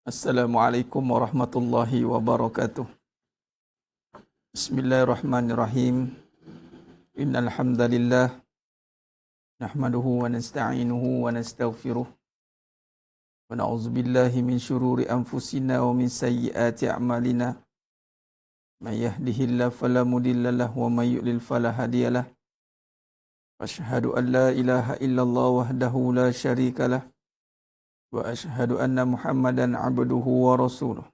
Assalamualaikum warahmatullahi wabarakatuh. Bismillahirrahmanirrahim. Innal hamdalillah nahmaduhu wa nasta'inuhu wa nastaghfiruh wa na'udzu billahi min shururi anfusina wa min sayyiati a'malina. May yahdihillahu fala mudilla lahu wa may yudlil fala hadiyalah. Asyhadu an la ilaha illallah wahdahu la syarika lah wa asyhadu anna Muhammadan 'abduhu wa rasuluh.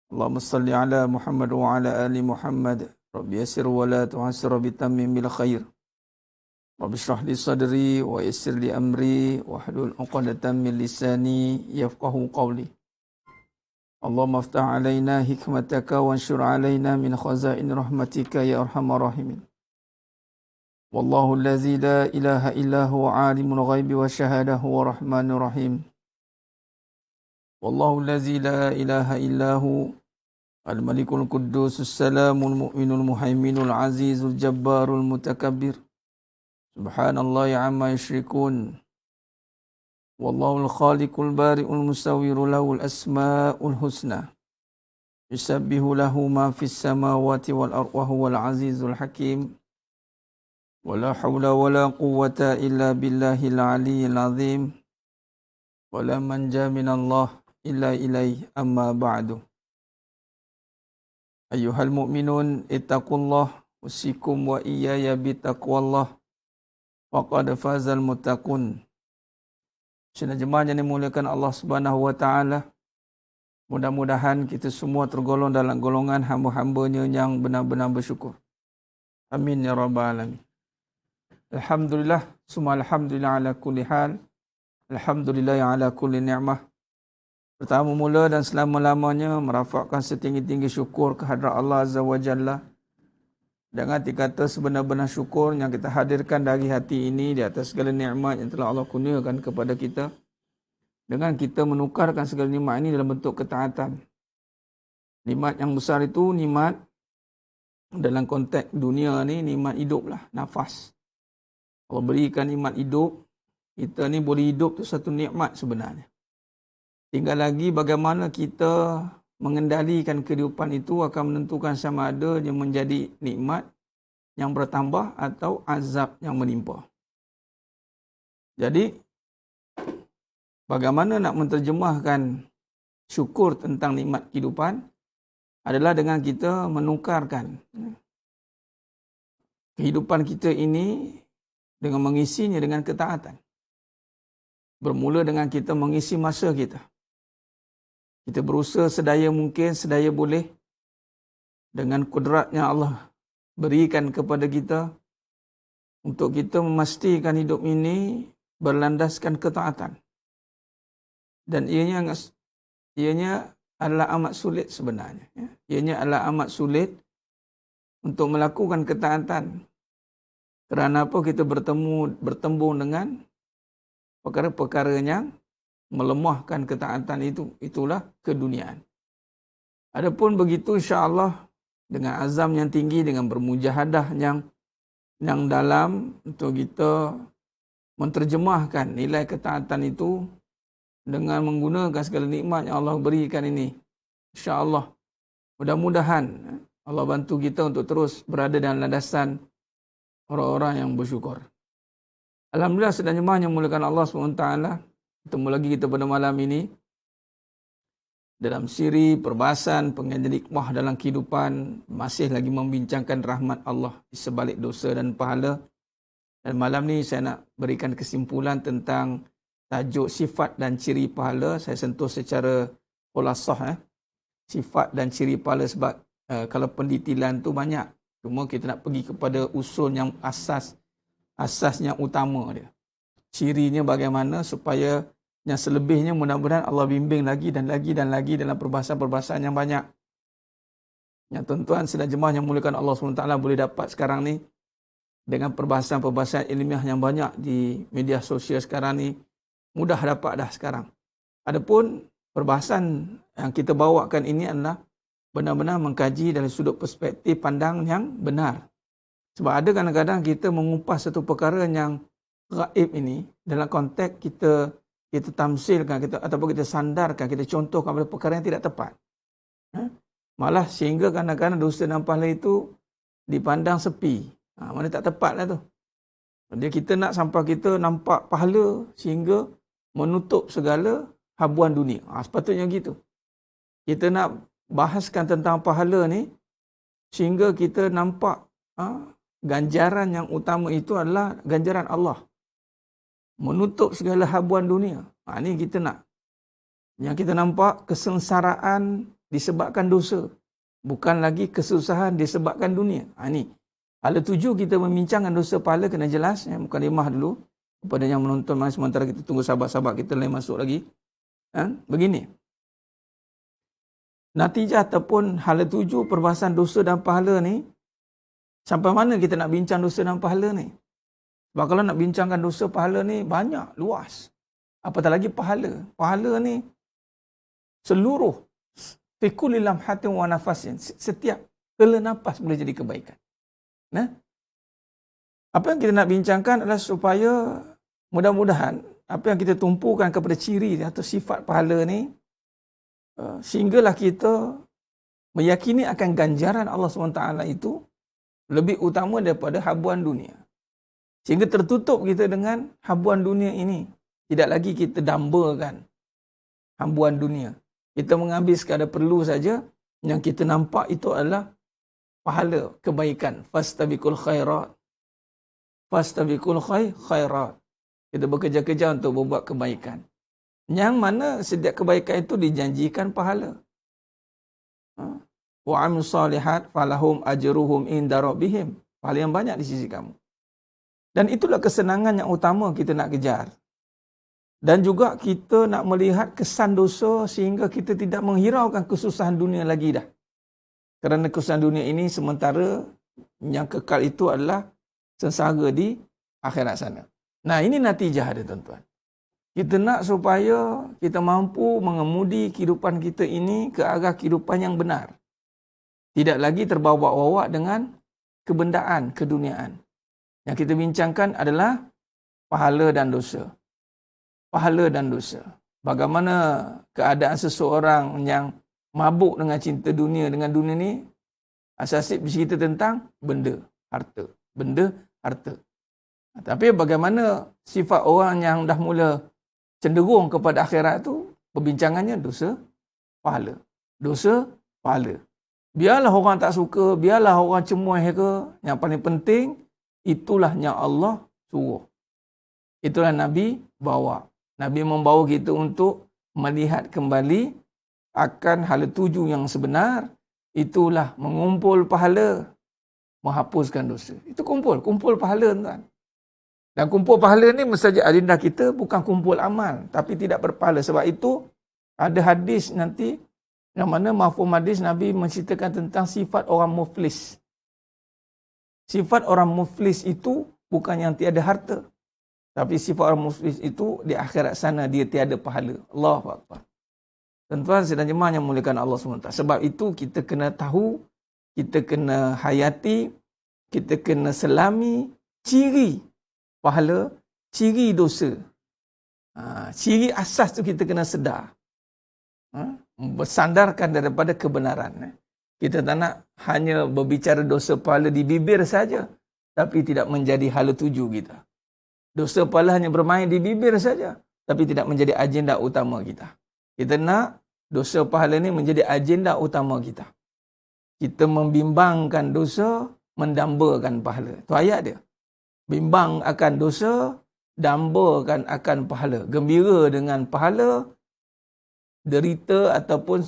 Allahumma salli ala Muhammad wa ala ali Muhammad. Rabbi yassir wa la tu'assir bitammim bil khair. Rabbi shrah li sadri wa yassir li amri wa hlul 'uqdatam min lisani yafqahu qawli. Allahumma aftah alaina hikmataka wa anshur alaina min khazain rahmatika ya arhamar rahimin. Wallahu allazi la ilaha illa huwa 'alimul ghaibi wa syahada huwa rahmanur rahim. Wallahu allazi la ilaha illa hu al-malikul quddus salamul mu'minul muhaiminul azizul jabbarul mutakabbir. Subhanallahi amma yusyrikun. Wallahul khaliqul bari'ul musawwirul lahul asmaul husna. Yusabbihu lahu ma fis samawati wal ardi wa huwal azizul hakim. Wala hawla wala quwwata illa billahil aliyyil azim. Wala manja minallah illa ilaih amma ba'du. Ayyuhal mu'minun ittaqullah usikum wa iyaya bitaqwallah faqad fazal muttaqun. Saudara jemaah yang dimuliakan Allah Subhanahu wa taala, mudah-mudahan kita semua tergolong dalam golongan hamba-hambanya yang benar-benar bersyukur. Amin ya rabbal alamin. Alhamdulillah, summa alhamdulillah ala kulli hal. Alhamdulillah ala kulli ni'mah. Pertama mula dan selama-lamanya merafakkan setinggi-tinggi syukur kehadrat Allah Azza wa Jalla. Dengan dikata sebenar-benar syukur yang kita hadirkan dari hati ini di atas segala nikmat yang telah Allah kurniakan kepada kita. Dengan kita menukarkan segala nikmat ini dalam bentuk ketaatan. Nikmat yang besar itu nikmat dalam konteks dunia ni nikmat hidup lah, nafas. Allah berikan nikmat hidup, kita ni boleh hidup tu satu nikmat sebenarnya. Tinggal lagi bagaimana kita mengendalikan kehidupan itu akan menentukan sama ada yang menjadi nikmat yang bertambah atau azab yang menimpa. Jadi, bagaimana nak menterjemahkan syukur tentang nikmat kehidupan adalah dengan kita menukarkan kehidupan kita ini dengan mengisinya dengan ketaatan. Bermula dengan kita mengisi masa kita. Kita berusaha sedaya mungkin, sedaya boleh dengan kudrat yang Allah berikan kepada kita untuk kita memastikan hidup ini berlandaskan ketaatan. Dan ianya adalah amat sulit sebenarnya. Ianya adalah amat sulit untuk melakukan ketaatan. Kerana apa? Kita bertembung dengan perkara-perkara yang melemahkan ketaatan itu. Itulah keduniaan. Adapun begitu insya-Allah dengan azam yang tinggi, dengan bermujahadah yang dalam untuk kita menterjemahkan nilai ketaatan itu dengan menggunakan segala nikmat yang Allah berikan ini. Insya-Allah mudah-mudahan Allah bantu kita untuk terus berada dalam landasan orang-orang yang bersyukur. Alhamdulillah, sedang jemaah yang muliakan Allah SWT. Bertemu lagi kita pada malam ini dalam siri perbahasan pengajian hikmah dalam kehidupan, masih lagi membincangkan rahmat Allah di sebalik dosa dan pahala. Dan malam ni saya nak berikan kesimpulan tentang tajuk sifat dan ciri pahala. Saya sentuh secara khulasah sifat dan ciri pahala sebab kalau pendetilan tu banyak. Cuma kita nak pergi kepada usul yang asas yang utama dia. Cirinya bagaimana supaya yang selebihnya mudah-mudahan Allah bimbing lagi dan lagi dan lagi dalam perbahasan-perbahasan yang banyak. Yang tuan-tuan sedang jemaah yang muliakan Allah SWT boleh dapat sekarang ni dengan perbahasan-perbahasan ilmiah yang banyak di media sosial sekarang ni, mudah dapat dah sekarang. Adapun perbahasan yang kita bawakan ini adalah benar-benar mengkaji dari sudut perspektif pandang yang benar. Sebab ada kadang-kadang kita mengupas satu perkara yang gaib ini dalam konteks kita kita tamsilkan, ataupun kita sandarkan, kita contohkan pada perkara yang tidak tepat. Malah sehingga kadang-kadang dosa dan pahala itu dipandang sepi. Mana tak tepat lah tu. Jadi kita nak sampai kita nampak pahala sehingga menutup segala habuan dunia. Sepatutnya gitu. Kita nak bahaskan tentang pahala ni sehingga kita nampak ganjaran yang utama itu adalah ganjaran Allah. Menutup segala habuan dunia. Ni kita nak. Yang kita nampak kesengsaraan disebabkan dosa. Bukan lagi kesusahan disebabkan dunia. Ni. Hala 7 kita membincangkan dosa pahala kena jelas. Mukadimah dulu. Kepada yang menonton, sementara kita tunggu sahabat-sahabat kita lain masuk lagi. Begini. Natijah ataupun hala 7 perbahasan dosa dan pahala ni. Sampai mana kita nak bincang dosa dan pahala ni? Sebab kalau nak bincangkan dosa pahala ni banyak, luas. Apatah lagi pahala. Pahala ni seluruh fi kulli lamhatin wa nafasin. Setiap hela nafas boleh jadi kebaikan. Apa yang kita nak bincangkan adalah supaya mudah-mudahan apa yang kita tumpukan kepada ciri atau sifat pahala ni sehinggalah kita meyakini akan ganjaran Allah SWT itu lebih utama daripada habuan dunia. Sehingga tertutup kita dengan habuan dunia ini. Tidak lagi kita dambakan habuan dunia. Kita mengambil sekadar perlu saja, yang kita nampak itu adalah pahala, kebaikan. Fastabiqul khairat. Fastabiqul khairat. Kita bekerja-kerja untuk membuat kebaikan. Yang mana setiap kebaikan itu dijanjikan pahala. Wa amilus solihat falahum ajruhum inda rabbihim. Pahala yang banyak di sisi kamu. Dan itulah kesenangan yang utama kita nak kejar. Dan juga kita nak melihat kesan dosa sehingga kita tidak menghiraukan kesusahan dunia lagi dah. Kerana kesusahan dunia ini sementara yang kekal itu adalah sengsara di akhirat sana. Nah, ini natijah dia tuan-tuan. Kita nak supaya kita mampu mengemudi kehidupan kita ini ke arah kehidupan yang benar. Tidak lagi terbawa-bawa dengan kebendaan, keduniaan. Yang kita bincangkan adalah pahala dan dosa. Pahala dan dosa. Bagaimana keadaan seseorang yang mabuk dengan cinta dunia, dengan dunia ni, asasib bercerita tentang benda, harta. Benda, harta. Tapi bagaimana sifat orang yang dah mula cenderung kepada akhirat tu, perbincangannya dosa, pahala. Dosa, pahala. Biarlah orang tak suka, biarlah orang cemuai ke, yang paling penting, itulah yang Allah suruh. Itulah Nabi bawa. Nabi membawa kita untuk melihat kembali akan hala 7 yang sebenar. Itulah mengumpul pahala, menghapuskan dosa. Itu kumpul pahala tuan. Dan kumpul pahala ni mesti agenda kita bukan kumpul amal, tapi tidak berpahala. Sebab itu ada hadis nanti yang mana mafhum hadis Nabi menceritakan tentang sifat orang muflis. Sifat orang muflis itu bukan yang tiada harta. Tapi sifat orang muflis itu di akhirat sana dia tiada pahala. Allahu Akbar. Tuan-tuan sedang jemaah yang muliakan Allah SWT. Sebab itu kita kena tahu, kita kena hayati, kita kena selami ciri pahala, ciri dosa. Ciri asas tu kita kena sedar. Bersandarkan daripada kebenaran. Kita tak nak hanya berbicara dosa pahala di bibir saja, tapi tidak menjadi hala 7 kita. Dosa pahala hanya bermain di bibir saja, tapi tidak menjadi agenda utama kita. Kita nak dosa pahala ini menjadi agenda utama kita. Kita membimbangkan dosa, mendambakan pahala. Itu ayat dia. Bimbang akan dosa, dambakan akan pahala. Gembira dengan pahala, derita ataupun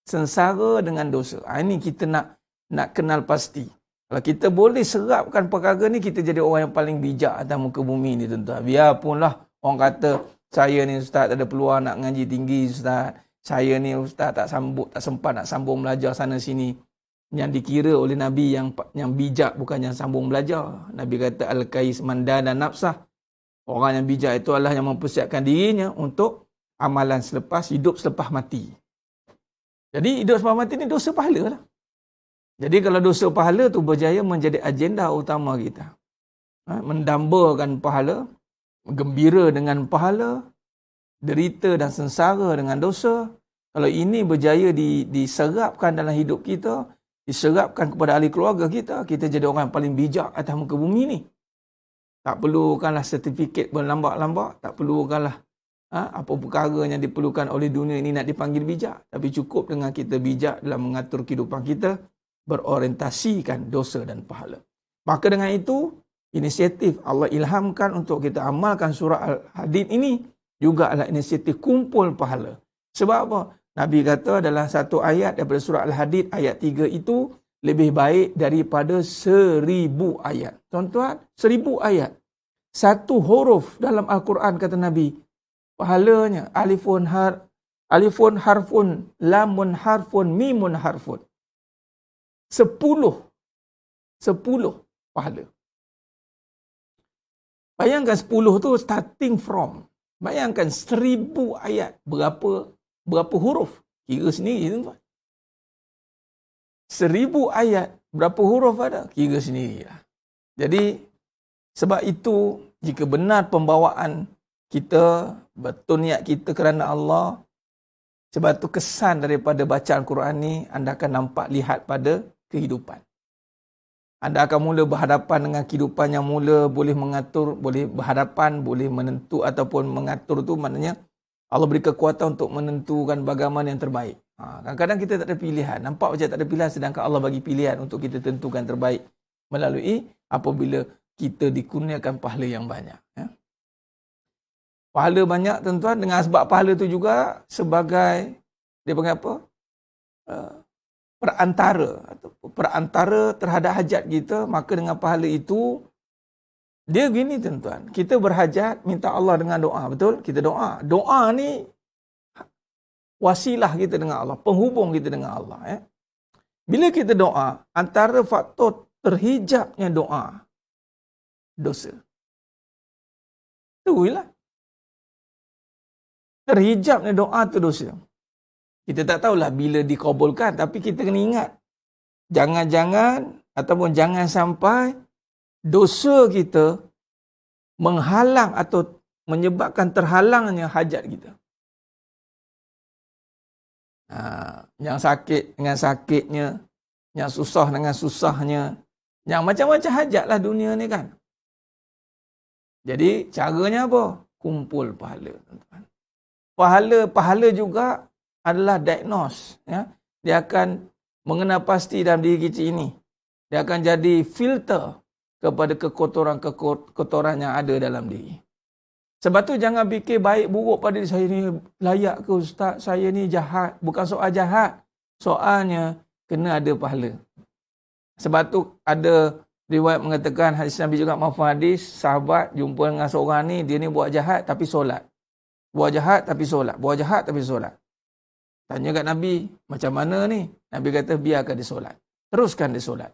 sengsara dengan dosa. Ini kita nak kenal pasti. Kalau kita boleh serapkan perkara ni, kita jadi orang yang paling bijak atas muka bumi ni tuan-tuan. Biarpunlah orang kata, saya ni ustaz tak ada peluang nak ngaji tinggi ustaz. Saya ni ustaz tak sempat nak sambung belajar sana sini. Yang dikira oleh Nabi yang bijak bukan yang sambung belajar. Nabi kata al-kais mandana nafsah. Orang yang bijak itu adalah yang mempersiapkan dirinya untuk amalan hidup selepas mati. Jadi hidup selepas mati ni dosa pahala lah. Jadi kalau dosa pahala tu berjaya menjadi agenda utama kita. Mendambakan pahala, gembira dengan pahala, derita dan sengsara dengan dosa, kalau ini berjaya diserapkan dalam hidup kita, diserapkan kepada ahli keluarga kita, kita jadi orang yang paling bijak atas muka bumi ni. Tak perlukanlah sertifikat berlambak-lambak, tak perlukanlah apa perkara yang diperlukan oleh dunia ini nak dipanggil bijak. Tapi cukup dengan kita bijak dalam mengatur kehidupan kita, berorientasikan dosa dan pahala. Maka dengan itu, inisiatif Allah ilhamkan untuk kita amalkan surah Al-Hadid ini juga adalah inisiatif kumpul pahala. Sebab apa? Nabi kata dalam satu ayat daripada surah Al-Hadid ayat 3 itu lebih baik daripada 1000 ayat. Tuan-tuan, 1000 ayat. Satu huruf dalam Al-Quran kata Nabi, pahalanya alifun harfun, lamun harfun, mimun harfun. 10 pahala. Bayangkan 10 tu starting from. Bayangkan 1000 ayat. Berapa huruf? Kira sendiri tuan-tuan. 1000 ayat. Berapa huruf ada? Kira sendiri lah. Jadi, sebab itu, jika benar pembawaan kita, betul niat kita kerana Allah, sebab itu kesan daripada bacaan Quran ni, anda akan nampak lihat pada kehidupan. Anda akan mula berhadapan dengan kehidupan yang mula boleh mengatur, boleh berhadapan, boleh menentu ataupun mengatur tu maknanya Allah beri kekuatan untuk menentukan bagaimana yang terbaik. Kadang-kadang kita tak ada pilihan. Nampak macam tak ada pilihan sedangkan Allah bagi pilihan untuk kita tentukan terbaik melalui apabila kita dikurniakan pahala yang banyak. Ya. Pahala banyak tuan-tuan, dengan sebab pahala tu juga sebagai, dia panggil apa? Perantara terhadap hajat kita. Maka dengan pahala itu, dia gini tuan-tuan, kita berhajat, minta Allah dengan doa, betul? Kita doa. Doa ni wasilah kita dengan Allah, penghubung kita dengan Allah. Bila kita doa, antara faktor terhijabnya doa, dosa. Itulah. Terhijabnya doa tu dosa. Kita tak tahulah bila dikabulkan, tapi kita kena ingat. Jangan-jangan ataupun jangan sampai dosa kita menghalang atau menyebabkan terhalangnya hajat kita. Yang sakit dengan sakitnya, yang susah dengan susahnya, yang macam-macam hajatlah dunia ni kan. Jadi caranya apa? Kumpul pahala. Pahala juga adalah diagnose. Ya? Dia akan mengenal pasti dalam diri kita ini. Dia akan jadi filter kepada kekotoran yang ada dalam diri. Sebab tu jangan fikir baik buruk pada diri saya ni layak ke ustaz, saya ni jahat. Bukan soal jahat. Soalnya kena ada pahala. Sebab tu ada riwayat mengatakan, hadis Nabi juga mafhum hadis, sahabat jumpa dengan seorang ni, dia ni buat jahat tapi solat. Buat jahat tapi solat. Buat jahat tapi solat. Tanya kat Nabi, macam mana ni? Nabi kata, biarkan dia solat. Teruskan dia solat.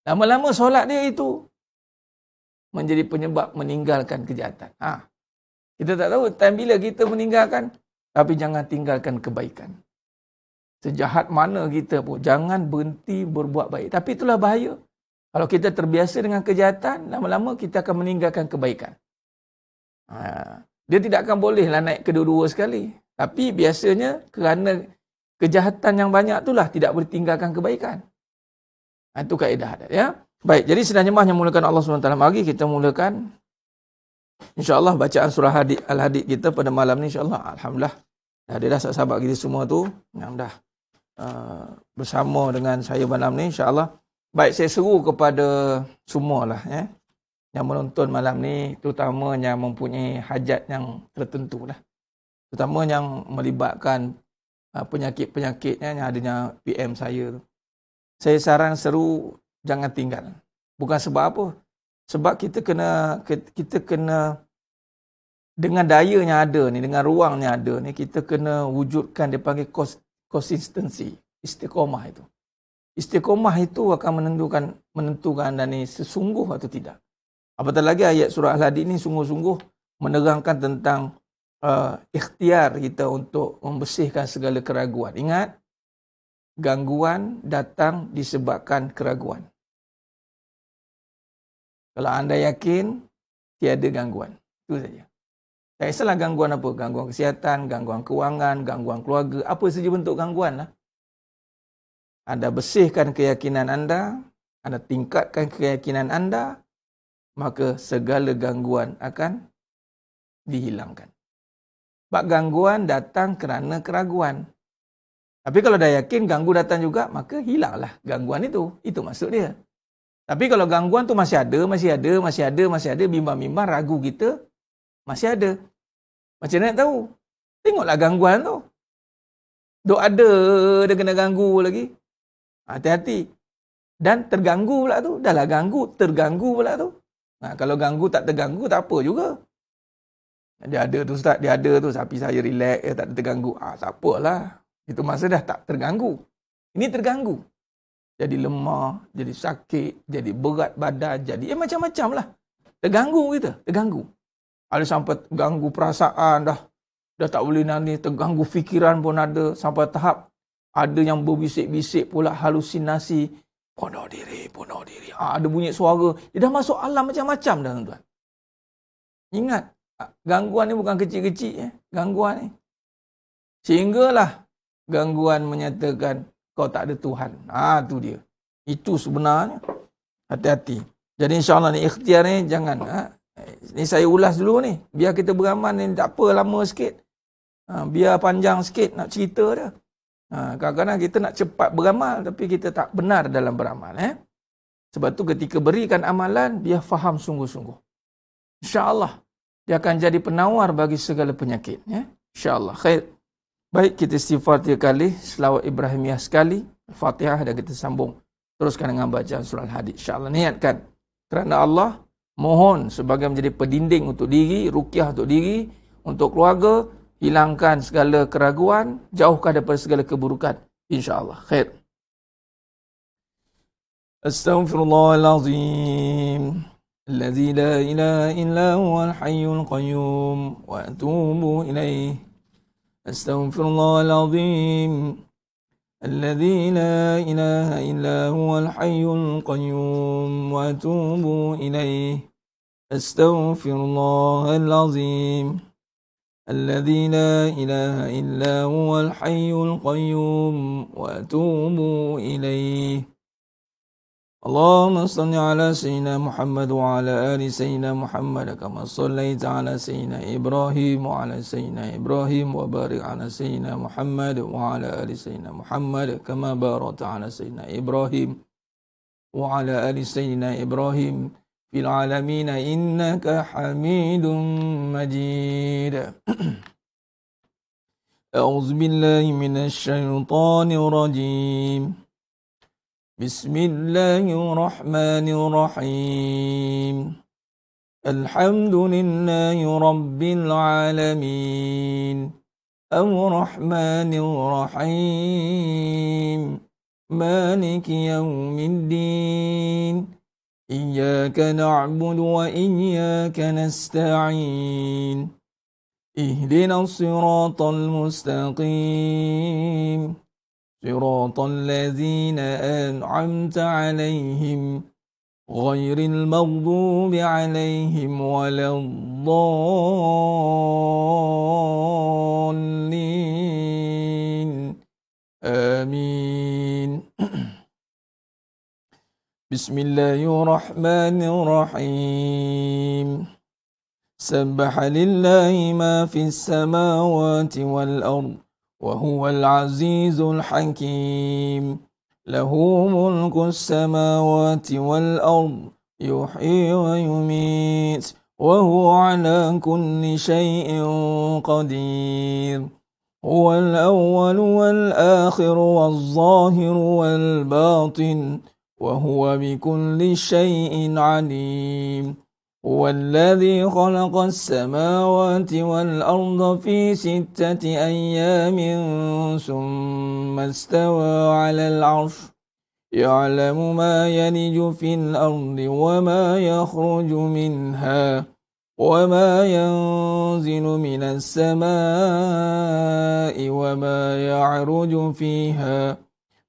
Lama-lama solat dia itu menjadi penyebab meninggalkan kejahatan. Kita tak tahu time bila kita meninggalkan, tapi jangan tinggalkan kebaikan. Sejahat mana kita pun, jangan berhenti berbuat baik. Tapi itulah bahaya. Kalau kita terbiasa dengan kejahatan, lama-lama kita akan meninggalkan kebaikan. Dia tidak akan bolehlah naik kedua-dua sekali. Tapi biasanya kerana kejahatan yang banyak itulah tidak boleh tinggalkan kebaikan. Itu kaedah. Ya? Baik, jadi sedang jemaah yang mulakan Allah SWT. Mari kita mulakan insya-Allah bacaan surah Al-Hadid kita pada malam ni insya-Allah. Alhamdulillah. Ada dah sahabat kita semua tu yang dah bersama dengan saya malam ni insya-Allah. Baik, saya seru kepada semualah yang menonton malam ni, terutama yang mempunyai hajat yang tertentu lah. Terutama yang melibatkan penyakit-penyakitnya yang adanya PM saya tu. Saya saran seru jangan tinggal. Bukan sebab apa? Sebab kita kena dengan daya yang ada ni, dengan ruang yang ada ni, kita kena wujudkan dia panggil konsistensi, istiqamah itu. Istiqamah itu akan menentukan anda ni sesungguh atau tidak. Apatah lagi ayat surah Al-Hadid ni sungguh-sungguh menerangkan tentang ikhtiar kita untuk membersihkan segala keraguan. Ingat, gangguan datang disebabkan keraguan. Kalau anda yakin, tiada gangguan. Itu saja. Tak kisahlah gangguan apa. Gangguan kesihatan, gangguan kewangan, gangguan keluarga. Apa saja bentuk gangguan lah. Anda bersihkan keyakinan anda, anda tingkatkan keyakinan anda, maka segala gangguan akan dihilangkan. Sebab gangguan datang kerana keraguan. Tapi kalau dah yakin ganggu datang juga, maka hilanglah gangguan itu. Itu maksud dia. Tapi kalau gangguan tu masih ada, bimbang-bimbang, ragu kita, masih ada. Macam mana nak tahu? Tengoklah gangguan tu. Duk ada, dia kena ganggu lagi. Hati-hati. Dan terganggu pula tu. Dah lah ganggu, terganggu pula tu. Kalau ganggu tak terganggu, tak apa juga. Dia ada tu Ustaz, dia ada tu. Tapi saya relax, tak ada terganggu. Tak apalah. Itu masa dah tak terganggu. Ini terganggu. Jadi lemah, jadi sakit, jadi berat badan, jadi macam-macam lah. Terganggu kita, terganggu. Ada sampai ganggu perasaan dah tak boleh nangis, terganggu fikiran pun ada. Sampai tahap ada yang berbisik-bisik pula, halusinasi. Bunuh diri. Ada bunyi suara. Dia dah masuk alam macam-macam dah tuan-tuan. Ingat, gangguan ni bukan kecil-kecil. Gangguan ni. Sehinggalah gangguan menyatakan kau tak ada Tuhan. Tu dia. Itu sebenarnya. Hati-hati. Jadi insyaAllah ni ikhtiar ni jangan. Ni saya ulas dulu ni. Biar kita beramal ni tak apa lama sikit. Biar panjang sikit nak cerita dia. Kadang-kadang kita nak cepat beramal tapi kita tak benar dalam beramal. Sebab tu ketika berikan amalan, biar faham sungguh-sungguh. InsyaAllah. Dia akan jadi penawar bagi segala penyakit. InsyaAllah. Khair. Baik, kita istighfar 3 kali, selawat Ibrahimiyah sekali, Al-Fatihah, dan kita sambung. Teruskan dengan bacaan surah Al-Hadid. InsyaAllah niatkan. Kerana Allah, mohon sebagai menjadi pedinding untuk diri, ruqyah untuk diri, untuk keluarga, hilangkan segala keraguan, jauhkan daripada segala keburukan. InsyaAllah. Khair. Astaghfirullahalazim. Alladzi la ilaha illa huwal hayyul qayyum. Wa atubu ilaih. أستغفر الله العظيم الذي لا إله إلا هو الحي القيوم وأتوب إليه أستغفر الله العظيم الذي لا إله إلا هو الحي القيوم وأتوب إليه اللهم صل على سيدنا محمد وعلى آل سيدنا محمد كما صليت على سيدنا إبراهيم وعلى سيدنا إبراهيم وبارك على سيدنا محمد وعلى آل سيدنا محمد كما باركت على سيدنا إبراهيم وعلى آل سيدنا إبراهيم في العالمين إنك حميد مجيد أعوذ بالله من الشيطان الرجيم بسم الله الرحمن الرحيم الحمد لله رب العالمين الرحمن الرحيم مالك يوم الدين إياك نعبد وإياك نستعين اهدنا الصراط المستقيم صراط الذين أنعمت عليهم غير المغضوب عليهم ولا الضالين آمين بسم الله الرحمن الرحيم سبح لله ما في السماوات والأرض وهو العزيز الحكيم له ملك السماوات والأرض يحيي ويميت وهو على كل شيء قدير هو الأول والآخر والظاهر والباطن وهو بكل شيء عليم هو الذي خلق السماوات والأرض في 6 أيام ثم استوى على العرش يعلم ما يلج في الأرض وما يخرج منها وما ينزل من السماء وما يعرج فيها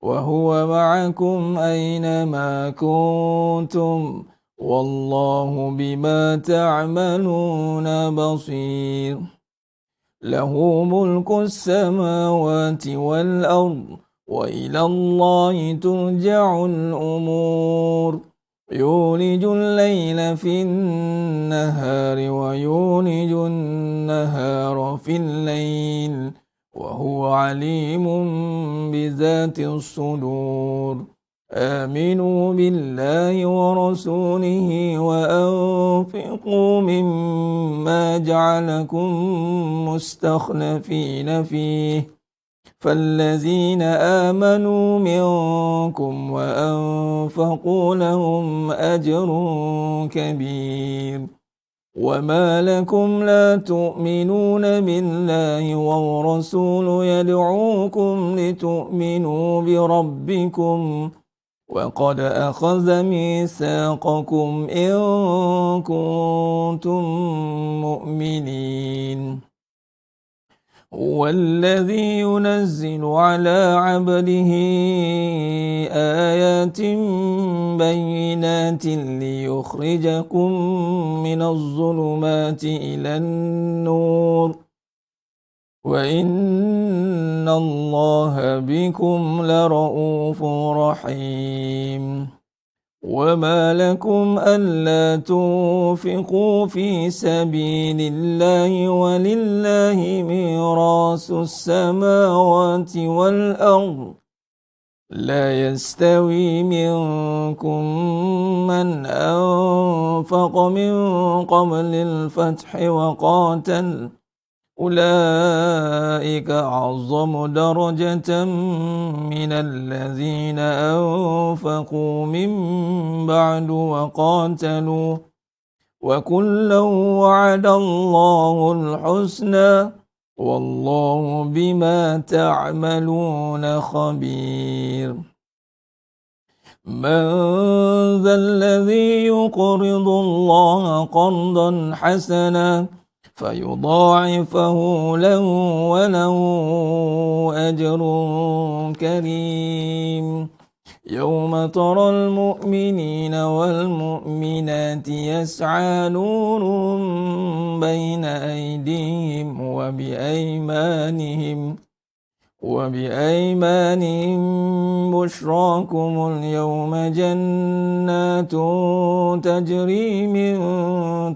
وهو معكم أينما كنتم والله بما تعملون بصير له ملك السماوات والأرض وإلى الله ترجع الأمور يولج الليل في النهار ويولج النهار في الليل وهو عليم بذات الصدور آمنوا بالله ورسوله وأنفقوا مما جعلكم مستخلفين فيه فالذين آمنوا منكم وأنفقوا لهم أجر كبير وما لكم لا تؤمنون بالله والرسول يدعوكم لتؤمنوا بربكم وقد أخذ ميثاقكم إن كنتم مؤمنين هو الذي ينزل على عبده آيات بينات ليخرجكم من الظلمات إلى النور وإن الله بكم لرؤوف رحيم وما لكم ألا تنفقوا في سبيل الله ولله ميراث السماوات والأرض لا يستوي منكم من أنفق من قبل الفتح وقاتل أولئك أعظم درجة من الذين أنفقوا من بعد وقاتلوا وكلا وعد الله الحسنى والله بما تعملون خبير من ذا الذي يقرض الله قرضا حسنا فيضاعفه له وله أجر كريم يوم ترى المؤمنين والمؤمنات يسعى نورهم بين أيديهم وبأيمانهم بشراكم اليوم جنات تجري من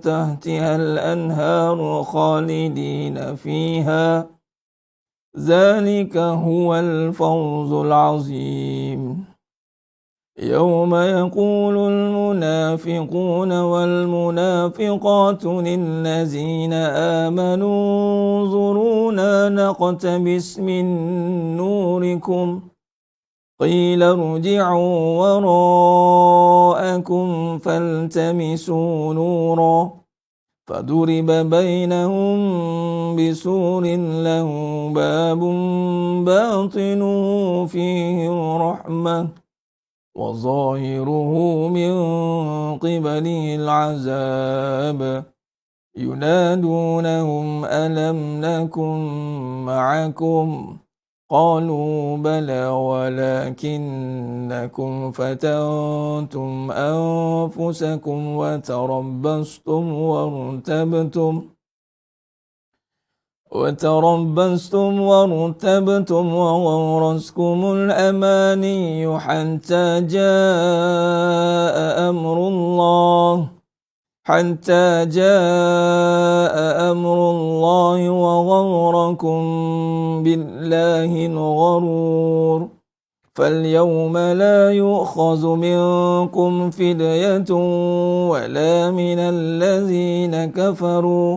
تحتها الأنهار خالدين فيها ذلك هو الفوز العظيم يوم يقول المنافقون والمنافقات للذين آمنوا انظرونا نقتبس من نوركم قيل ارجعوا وراءكم فالتمسوا نورا فضرب بينهم بسور له باب باطنه فيه الرحمة وظاهره من قبله العذاب ينادونهم ألم نكن معكم قالوا بلى ولكنكم فتنتم أنفسكم وتربصتم وارتبتم وغرسكم الأماني حتى جاء أمر الله وغركم بالله الغرور فاليوم لا يؤخذ منكم فدية ولا من الذين كفروا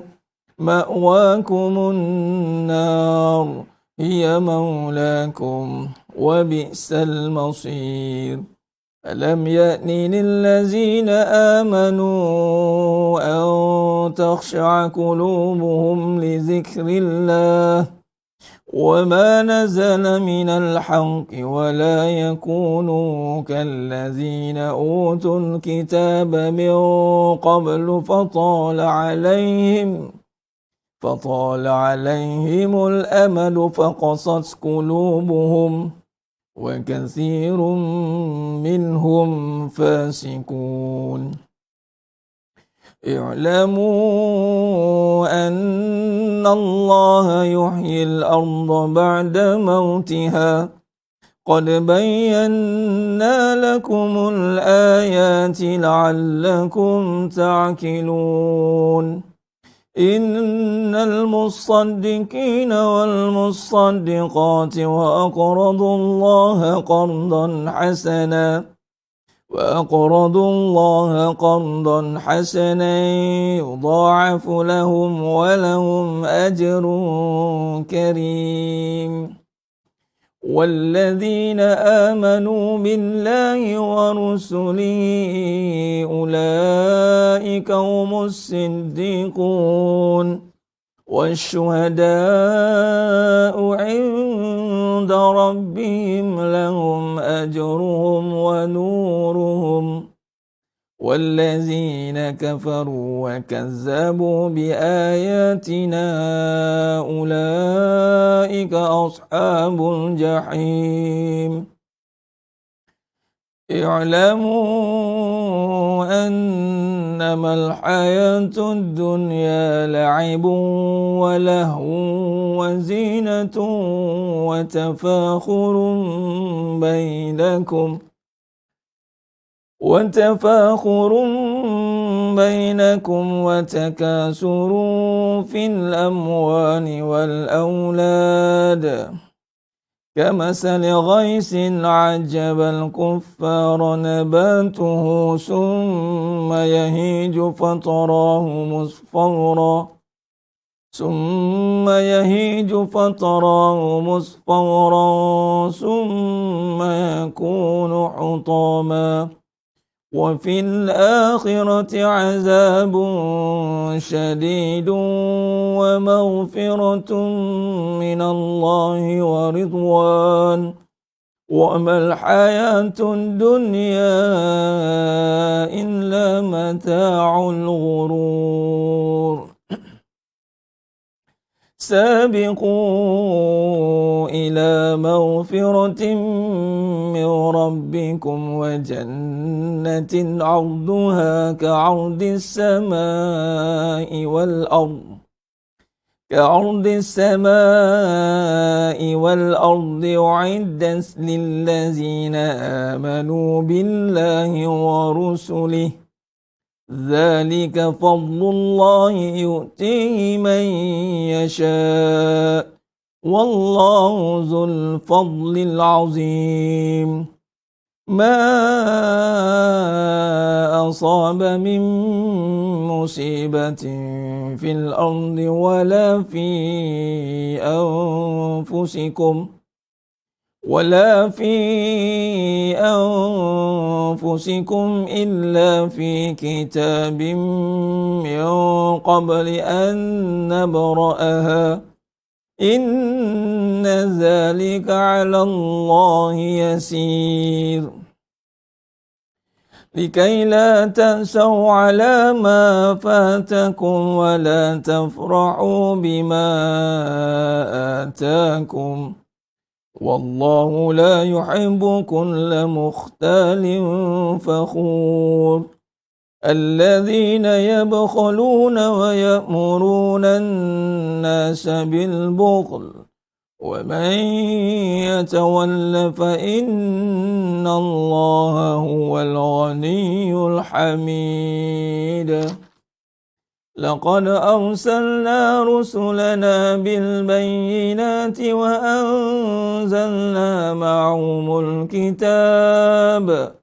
مأواكم النار هي مولاكم وبئس المصير ألم يأن للذين آمنوا أن تخشع قلوبهم لذكر الله وما نزل من الحق ولا يكونوا كالذين أوتوا الكتاب من قبل فطال عليهم الأمد فقست قلوبهم وكثير منهم فاسقون اعلموا أن الله يحيي الأرض بعد موتها قد بينا لكم الآيات لعلكم تعقلون إن المصدقين والمصدقات وأقرضوا الله قرضا حسنا يضاعف لهم ولهم أجر كريم والذين آمنوا بالله ورسله أولئك هم الصديقون والشهداء عند ربهم لهم أجرهم ونورهم والذين كفروا وكذبوا بآياتنا أولئك أصحاب الجحيم اعلموا أنما الحياة الدنيا لعب ولهو وزينة وتفاخر بينكم وتكاثر في الأموال والأولاد كمثل غيث عجب الكفار نباته ثم يهيج فتراه مصفرا ثم يكون حطاما وفي الآخرة عذاب شديد ومغفرة من الله ورضوان وما الحياة الدنيا إلا متاع الغرور سابقوا إلى مغفرة من ربكم وجنة عرضها كعرض السماء والأرض أعدت للذين آمنوا بالله ورسله ذلك فضل الله يؤتيه من يشاء والله ذو الفضل العظيم ما أصاب من مصيبة في الأرض ولا في أنفسكم إلا في كتاب من قبل أن نبرأها إن ذلك على الله يسير لكي لا تأسوا على ما فاتكم ولا تفرحوا بما آتاكم والله لا يحب كل مختال فخور الذين يبخلون ويأمرون الناس بالبخل ومن يتول فإن الله هو الغني الحميد لقد أرسلنا رسلنا بالبينات وأنزلنا معهم الكتاب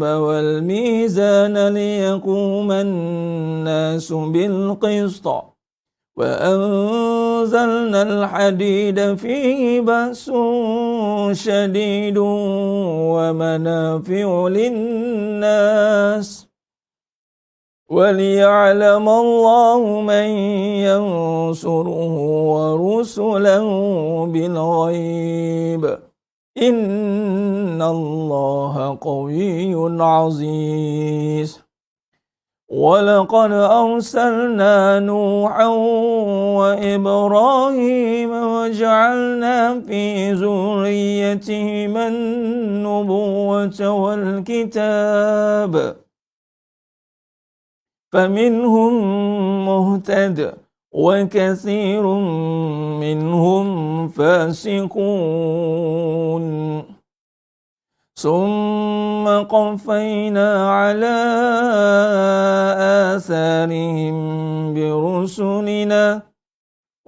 والميزان ليقوم الناس بالقسط وأنزلنا الحديد فيه بأس شديد ومنافع للناس وليعلم الله من ينصره ورسله بالغيب إن الله قوي عزيز وَلَقَدْ أَرْسَلْنَا نُوحًا وَإِبْرَاهِيمَ وَجَعَلْنَا فِي ذُرِّيَّتِهِمَا النُّبُوَّةَ وَالْكِتَابَ فَمِنْهُمْ مُهْتَدٍ وَكَثِيرٌ مِّنْهُمْ فَاسِقُونَ ثُمَّ قَفَّيْنَا عَلَى آثَارِهِمْ بِرُسُلِنَا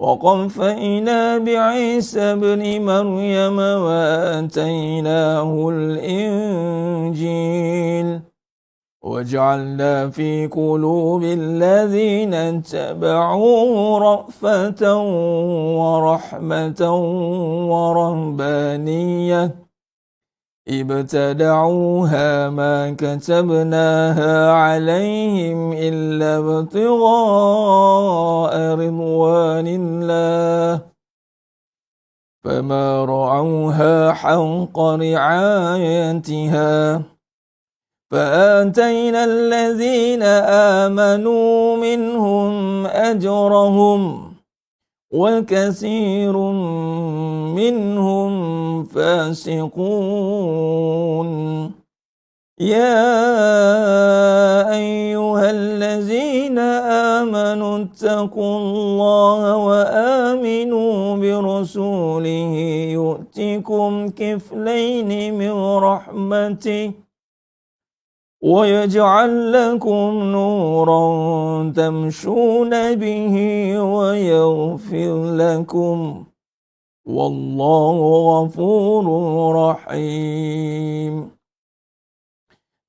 وَقَفَّيْنَا بِعِيسَى ابْنِ مَرْيَمَ وَآتَيْنَاهُ الْإِنْجِيلَ وَجَعَلْنَا فِي قُلُوبِ الَّذِينَ اتَّبَعُوهُ رَأْفَةً وَرَحْمَةً وَرَهْبَانِيَّةً ابتدعوها ما كتبناها عليهم إلا ابتغاء رضوان الله فما رعوها حق رعايتها فآتينا الذين آمنوا منهم أجرهم وكثير منهم فاسقون يا أيها الذين آمنوا اتقوا الله وآمنوا برسوله يؤتكم كفلين من رحمته ويجعل لكم نورا تمشون به ويغفر لكم والله غفور رحيم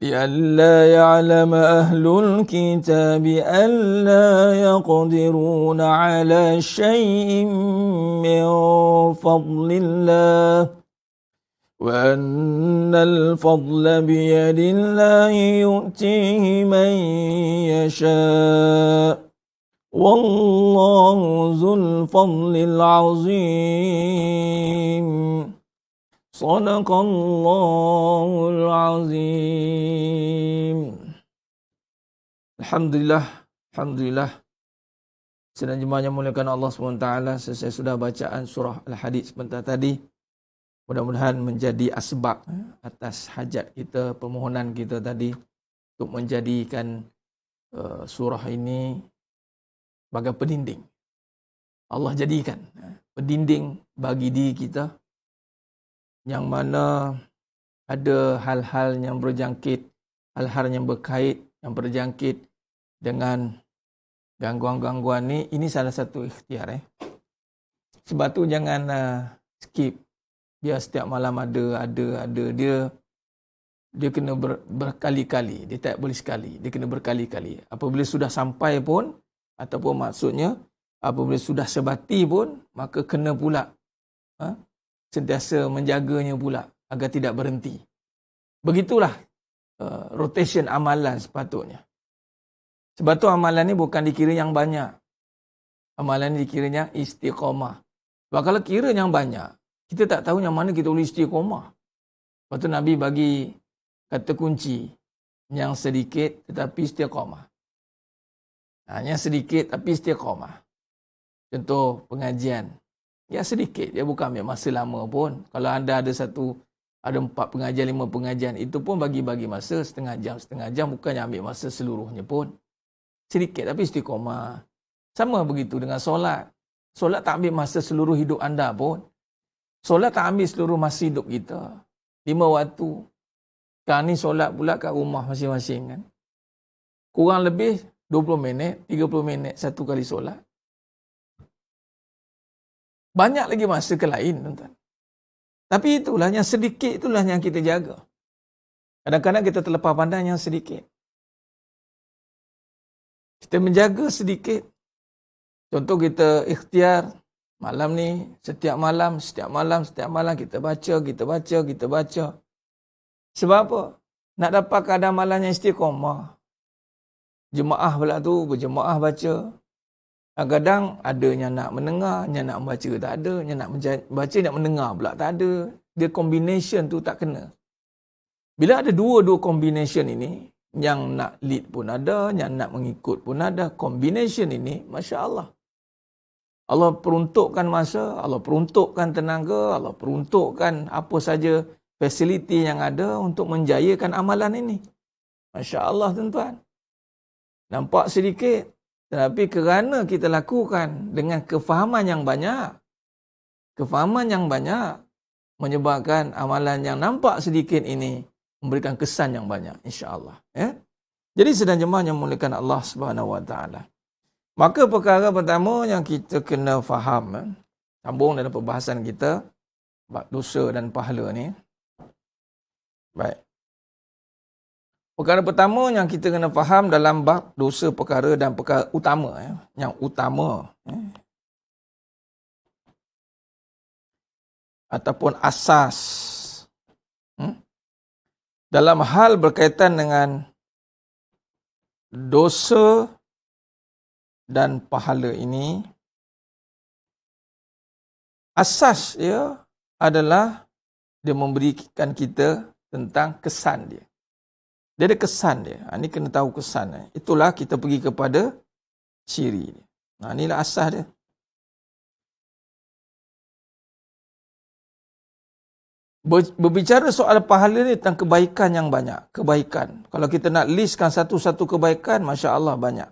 لئلا يعلم أهل الكتاب ألا يقدرون على شيء من فضل الله وأن الفضل بيد الله يؤتيه من يشاء والله ذو الفضل العظيم صدق الله العظيم. Alhamdulillah, Alhamdulillah. Sedang jemaah yang muliakan Allah SWT, selesai sudah bacaan surah Al-Hadid sebentar tadi. Mudah-mudahan menjadi asbab atas hajat kita, permohonan kita tadi untuk menjadikan surah ini sebagai pendinding. Allah jadikan pendinding bagi diri kita yang mana ada hal-hal yang berjangkit, hal-hal yang berkait, yang berjangkit dengan gangguan-gangguan ni. Ini salah satu ikhtiar. Sebab tu jangan skip. Dia setiap malam ada. Dia kena berkali-kali. Dia tak boleh sekali. Dia kena berkali-kali. Apabila sudah sampai pun, ataupun maksudnya, apabila sudah sebati pun, maka kena pula sentiasa menjaganya pula, agar tidak berhenti. Begitulah rotation amalan sepatutnya. Sebab tu amalan ni bukan dikira yang banyak. Amalan ni dikiranya istiqamah. Sebab kalau kira yang banyak, kita tak tahu yang mana kita boleh istiqamah. Lepas tu Nabi bagi kata kunci. Yang sedikit tetapi istiqamah. Yang sedikit tapi istiqamah. Contoh pengajian. Ya sedikit. Dia bukan ambil masa lama pun. Kalau anda ada 4 pengajian, 5 pengajian. Itu pun bagi-bagi masa setengah jam. Bukannya ambil masa seluruhnya pun. Sedikit tapi istiqamah. Sama begitu dengan solat. Solat tak ambil masa seluruh hidup anda pun. Solat tak ambil seluruh masa hidup kita. 5 waktu. Sekarang ni solat pula kat rumah masing-masing kan. Kurang lebih 20 minit, 30 minit satu kali solat. Banyak lagi masa ke lain, tuan-tuan. Tapi itulah yang sedikit, itulah yang kita jaga. Kadang-kadang kita terlepas pandang yang sedikit. Kita menjaga sedikit. Contoh kita ikhtiar. Malam ni, setiap malam kita baca. Sebab apa? Nak dapat keadaan malam yang istiqamah. Jemaah pula tu, berjemaah baca. Kadang-kadang ada yang nak mendengar, yang nak membaca tak ada. Yang nak baca, nak mendengar pula tak ada. Dia combination tu tak kena. Bila ada dua combination ini, Yang nak lead pun ada, yang nak mengikut pun ada. Combination ini, Masya Allah. Allah peruntukkan masa, Allah peruntukkan tenaga, Allah peruntukkan apa saja fasiliti yang ada untuk menjayakan amalan ini. Masya Allah tuan-tuan. Nampak sedikit, tetapi kerana kita lakukan dengan kefahaman yang banyak, menyebabkan amalan yang nampak sedikit ini memberikan kesan yang banyak, insya-Allah. Ya? Jadi sedang jemaah yang memuliakan Allah Subhanahu Wa Taala. Maka perkara pertama yang kita kena faham, sambung dalam perbahasan kita bab dosa dan pahala ni. Baik. Perkara pertama yang kita kena faham dalam bab dosa perkara dan perkara utama, yang utama, ataupun asas, dalam hal berkaitan dengan dosa dan pahala ini, asas dia adalah dia memberikan kita tentang kesan dia. Dia ada kesan dia. Ini kena tahu kesan dia. Itulah kita pergi kepada ciri dia. Inilah asas dia. Berbicara soal pahala ni tentang kebaikan yang banyak. Kebaikan. Kalau kita nak listkan satu-satu kebaikan, Masya Allah banyak.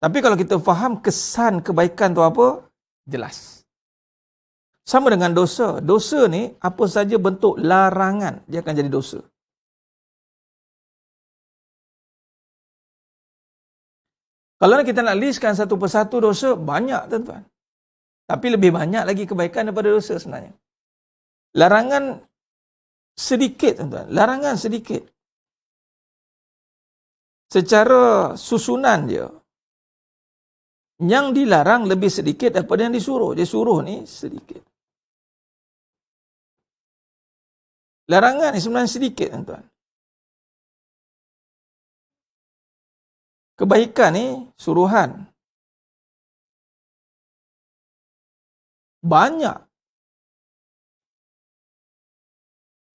Tapi kalau kita faham kesan kebaikan tu apa, jelas. Sama dengan dosa. Dosa ni, apa saja bentuk larangan, dia akan jadi dosa. Kalau kita nak listkan satu persatu dosa, banyak tuan-tuan. Tapi lebih banyak lagi kebaikan daripada dosa sebenarnya. Larangan sedikit, tuan-tuan. Larangan sedikit. Secara susunan dia, yang dilarang lebih sedikit daripada yang disuruh. Dia suruh ni sedikit. Larangan ni sebenarnya sedikit, tuan-tuan. Kebaikan ni suruhan. Banyak.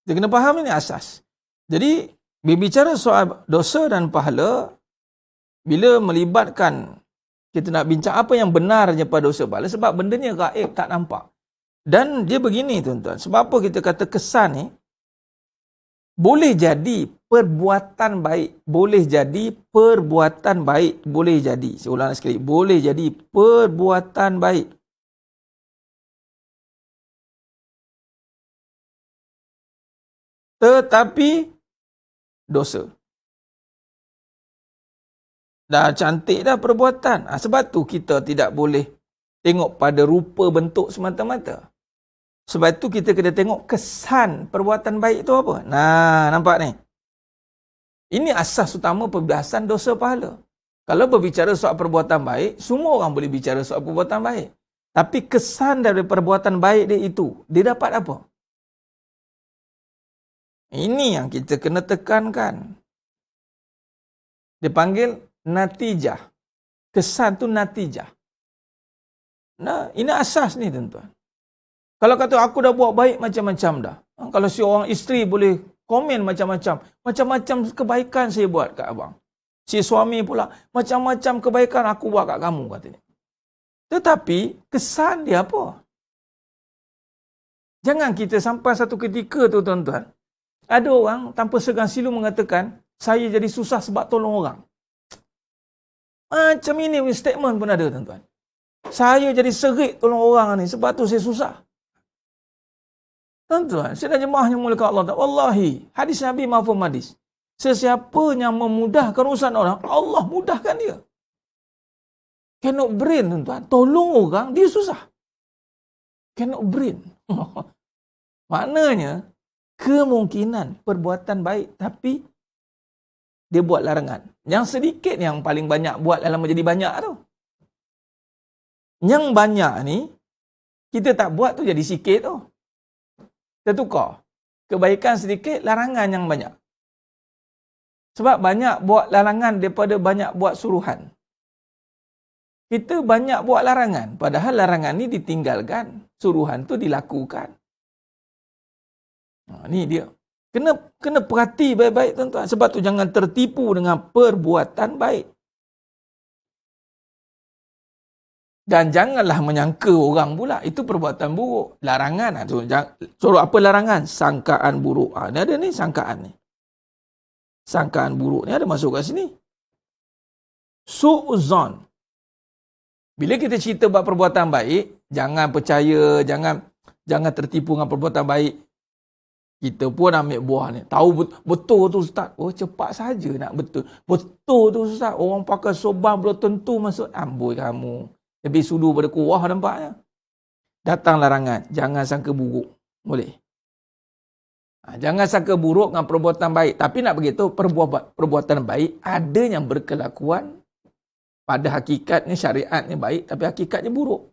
Kita kena faham ini asas. Jadi, berbicara soal dosa dan pahala, bila melibatkan, kita nak bincang apa yang benarnya pada dosa pahala, sebab benda ni gaib, tak nampak. Dan dia begini tuan-tuan, sebab apa kita kata kesan ni, boleh jadi perbuatan baik, boleh jadi perbuatan baik, boleh jadi, saya ulang sekali, boleh jadi perbuatan baik. Tetapi dosa. Dah cantik dah perbuatan. Sebab tu kita tidak boleh tengok pada rupa bentuk semata-mata. Sebab tu kita kena tengok kesan perbuatan baik tu apa. Nah, nampak ni. Ini asas utama perbahasan dosa pahala. Kalau berbicara soal perbuatan baik, semua orang boleh bicara soal perbuatan baik. Tapi kesan dari perbuatan baik dia itu, dia dapat apa? Ini yang kita kena tekankan. Dipanggil natijah. Kesan tu natijah. Nah, ini asas ni tuan-tuan. Kalau kata aku dah buat baik macam-macam dah. Kalau si orang isteri boleh komen macam-macam. Macam-macam kebaikan saya buat kat abang. Si suami pula, macam-macam kebaikan aku buat kat kamu katanya. Tetapi kesan dia apa? Jangan kita sampai satu ketika tu tuan-tuan. Ada orang tanpa segan silu mengatakan, saya jadi susah sebab tolong orang. Macam ini statement pun ada tuan-tuan. Saya jadi serik tolong orang ni sebab tu saya susah. Tuan-tuan, saya dah jemaah yang mulia Allah. Wallahi, hadis Nabi mafhum hadis. Sesiapa yang memudahkan urusan orang, Allah mudahkan dia. Cannot brain tuan-tuan. Tolong orang, dia susah. Cannot brain. Maknanya, kemungkinan perbuatan baik tapi dia buat larangan. Yang sedikit yang paling banyak buat dalam menjadi banyak tu. Yang banyak ni kita tak buat tu jadi sikit tu. Kita tukar. Kebaikan sedikit, larangan yang banyak. Sebab banyak buat larangan daripada banyak buat suruhan. Kita banyak buat larangan, padahal larangan ni ditinggalkan, suruhan tu dilakukan. Ni dia. Kena perhati baik-baik tuan-tuan. Sebab tu jangan tertipu dengan perbuatan baik. Dan janganlah menyangka orang pula. Itu perbuatan buruk. Larangan. Suruh apa larangan? Sangkaan buruk. Ni ada ni sangkaan ni. Sangkaan buruk ni ada masuk kat sini. Su'uzon. Bila kita cerita buat perbuatan baik, jangan percaya, jangan tertipu dengan perbuatan baik. Kita pun ambil buah ni. Tahu betul tu Ustaz. Oh cepat saja nak betul. Betul tu Ustaz. Orang pakai sorban belum tentu masuk. Amboi kamu. Lebih sudu pada kuah nampaknya. Datang larangan. Jangan sangka buruk. Boleh. Jangan sangka buruk dengan perbuatan baik. Tapi nak beritahu perbuatan baik ada yang berkelakuan pada hakikatnya syariatnya baik tapi hakikatnya buruk.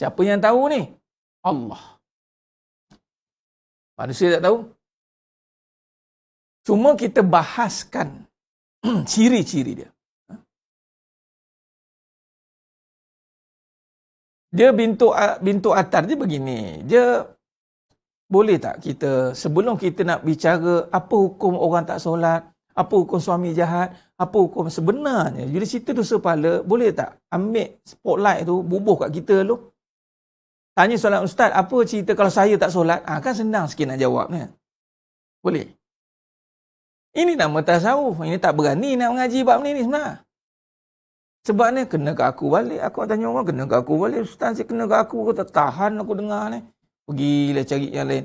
Siapa yang tahu ni? Allah. Manusia tak tahu. Cuma kita bahaskan ciri-ciri dia. Dia bintu atar dia begini. Dia boleh tak kita sebelum kita nak bicara apa hukum orang tak solat, apa hukum suami jahat, apa hukum sebenarnya. Bila cerita dosa pahala, boleh tak ambil spotlight tu bubuh kat kita dulu. Tanya soalan ustaz, apa cerita kalau saya tak solat? Kan senang sikit nak jawabnya. Boleh. Ini nama tasawuf. Ini tak berani nak mengaji bab ni sebenarnya. Sebab ni kena ke aku balik. Aku tanya orang, kena ke aku balik. Ustaz, saya kena ke aku. Aku tak tahan aku dengar ni. Pergilah cari yang lain.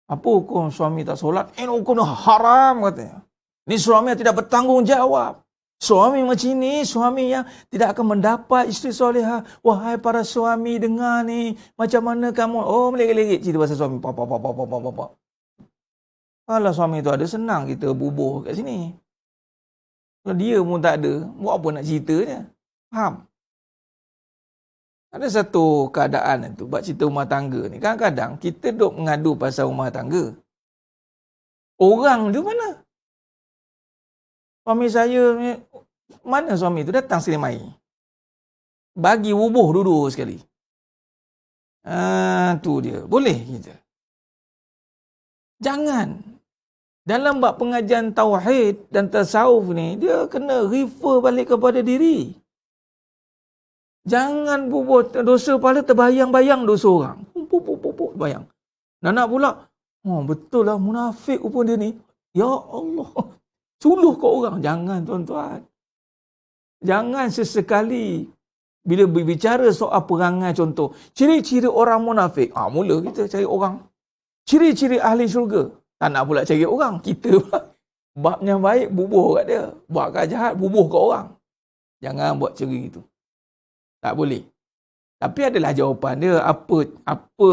Apa hukum suami tak solat? Hukum haram katanya. Ni suami yang tidak bertanggungjawab. Suami macam ni, suami yang tidak akan mendapat isteri solehah. Wahai para suami, dengar ni. Macam mana kamu? Oh, melirik-lirik cerita pasal suami. Kalau suami tu ada, senang kita bubuh kat sini. Kalau dia pun tak ada, buat apa nak cerita dia? Faham? Ada satu keadaan tu, buat cerita rumah tangga ni. Kadang-kadang kita duk mengadu pasal rumah tangga. Orang tu mana? Suami saya, mana suami tu? Datang sini mai. Bagi bubuh duduk sekali. Tu dia. Boleh kita. Jangan. Dalam bab pengajian tauhid dan tasawuf ni, dia kena refer balik kepada diri. Jangan bubuh dosa pahala terbayang-bayang dosa orang. Bayang. Nak pula, betul lah munafik pun dia ni. Ya Allah. Suluh ke orang. Jangan tuan-tuan. Jangan sesekali bila berbicara soal perangai contoh. Ciri-ciri orang munafik. Mula kita cari orang. Ciri-ciri ahli syurga. Tak nak pula cari orang. Kita babnya baik bubuh kat dia. Buat kat jahat bubuh kat orang. Jangan buat ciri itu. Tak boleh. Tapi adalah jawapan dia. Apa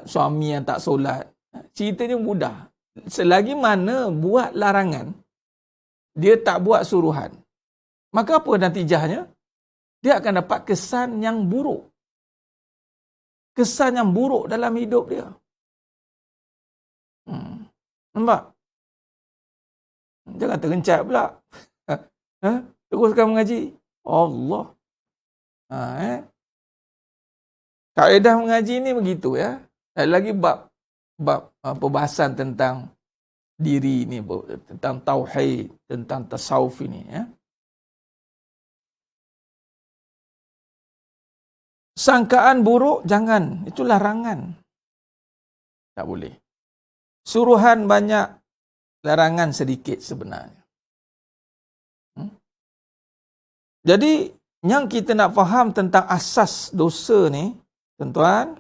suami yang tak solat. Ceritanya mudah. Selagi mana buat larangan, dia tak buat suruhan. Maka apa natijahnya? Dia akan dapat kesan yang buruk. Kesan yang buruk dalam hidup dia. Nampak? Jangan terencat pula. Teruskan mengaji. Allah. Kaedah mengaji ni begitu ya. Ada lagi bab perbahasan tentang diri ni, tentang tauhid, tentang tasawuf ini ya. Sangkaan buruk jangan, itu larangan. Tak boleh. Suruhan banyak, larangan sedikit sebenarnya. Jadi yang kita nak faham tentang asas dosa ni, tuan-tuan,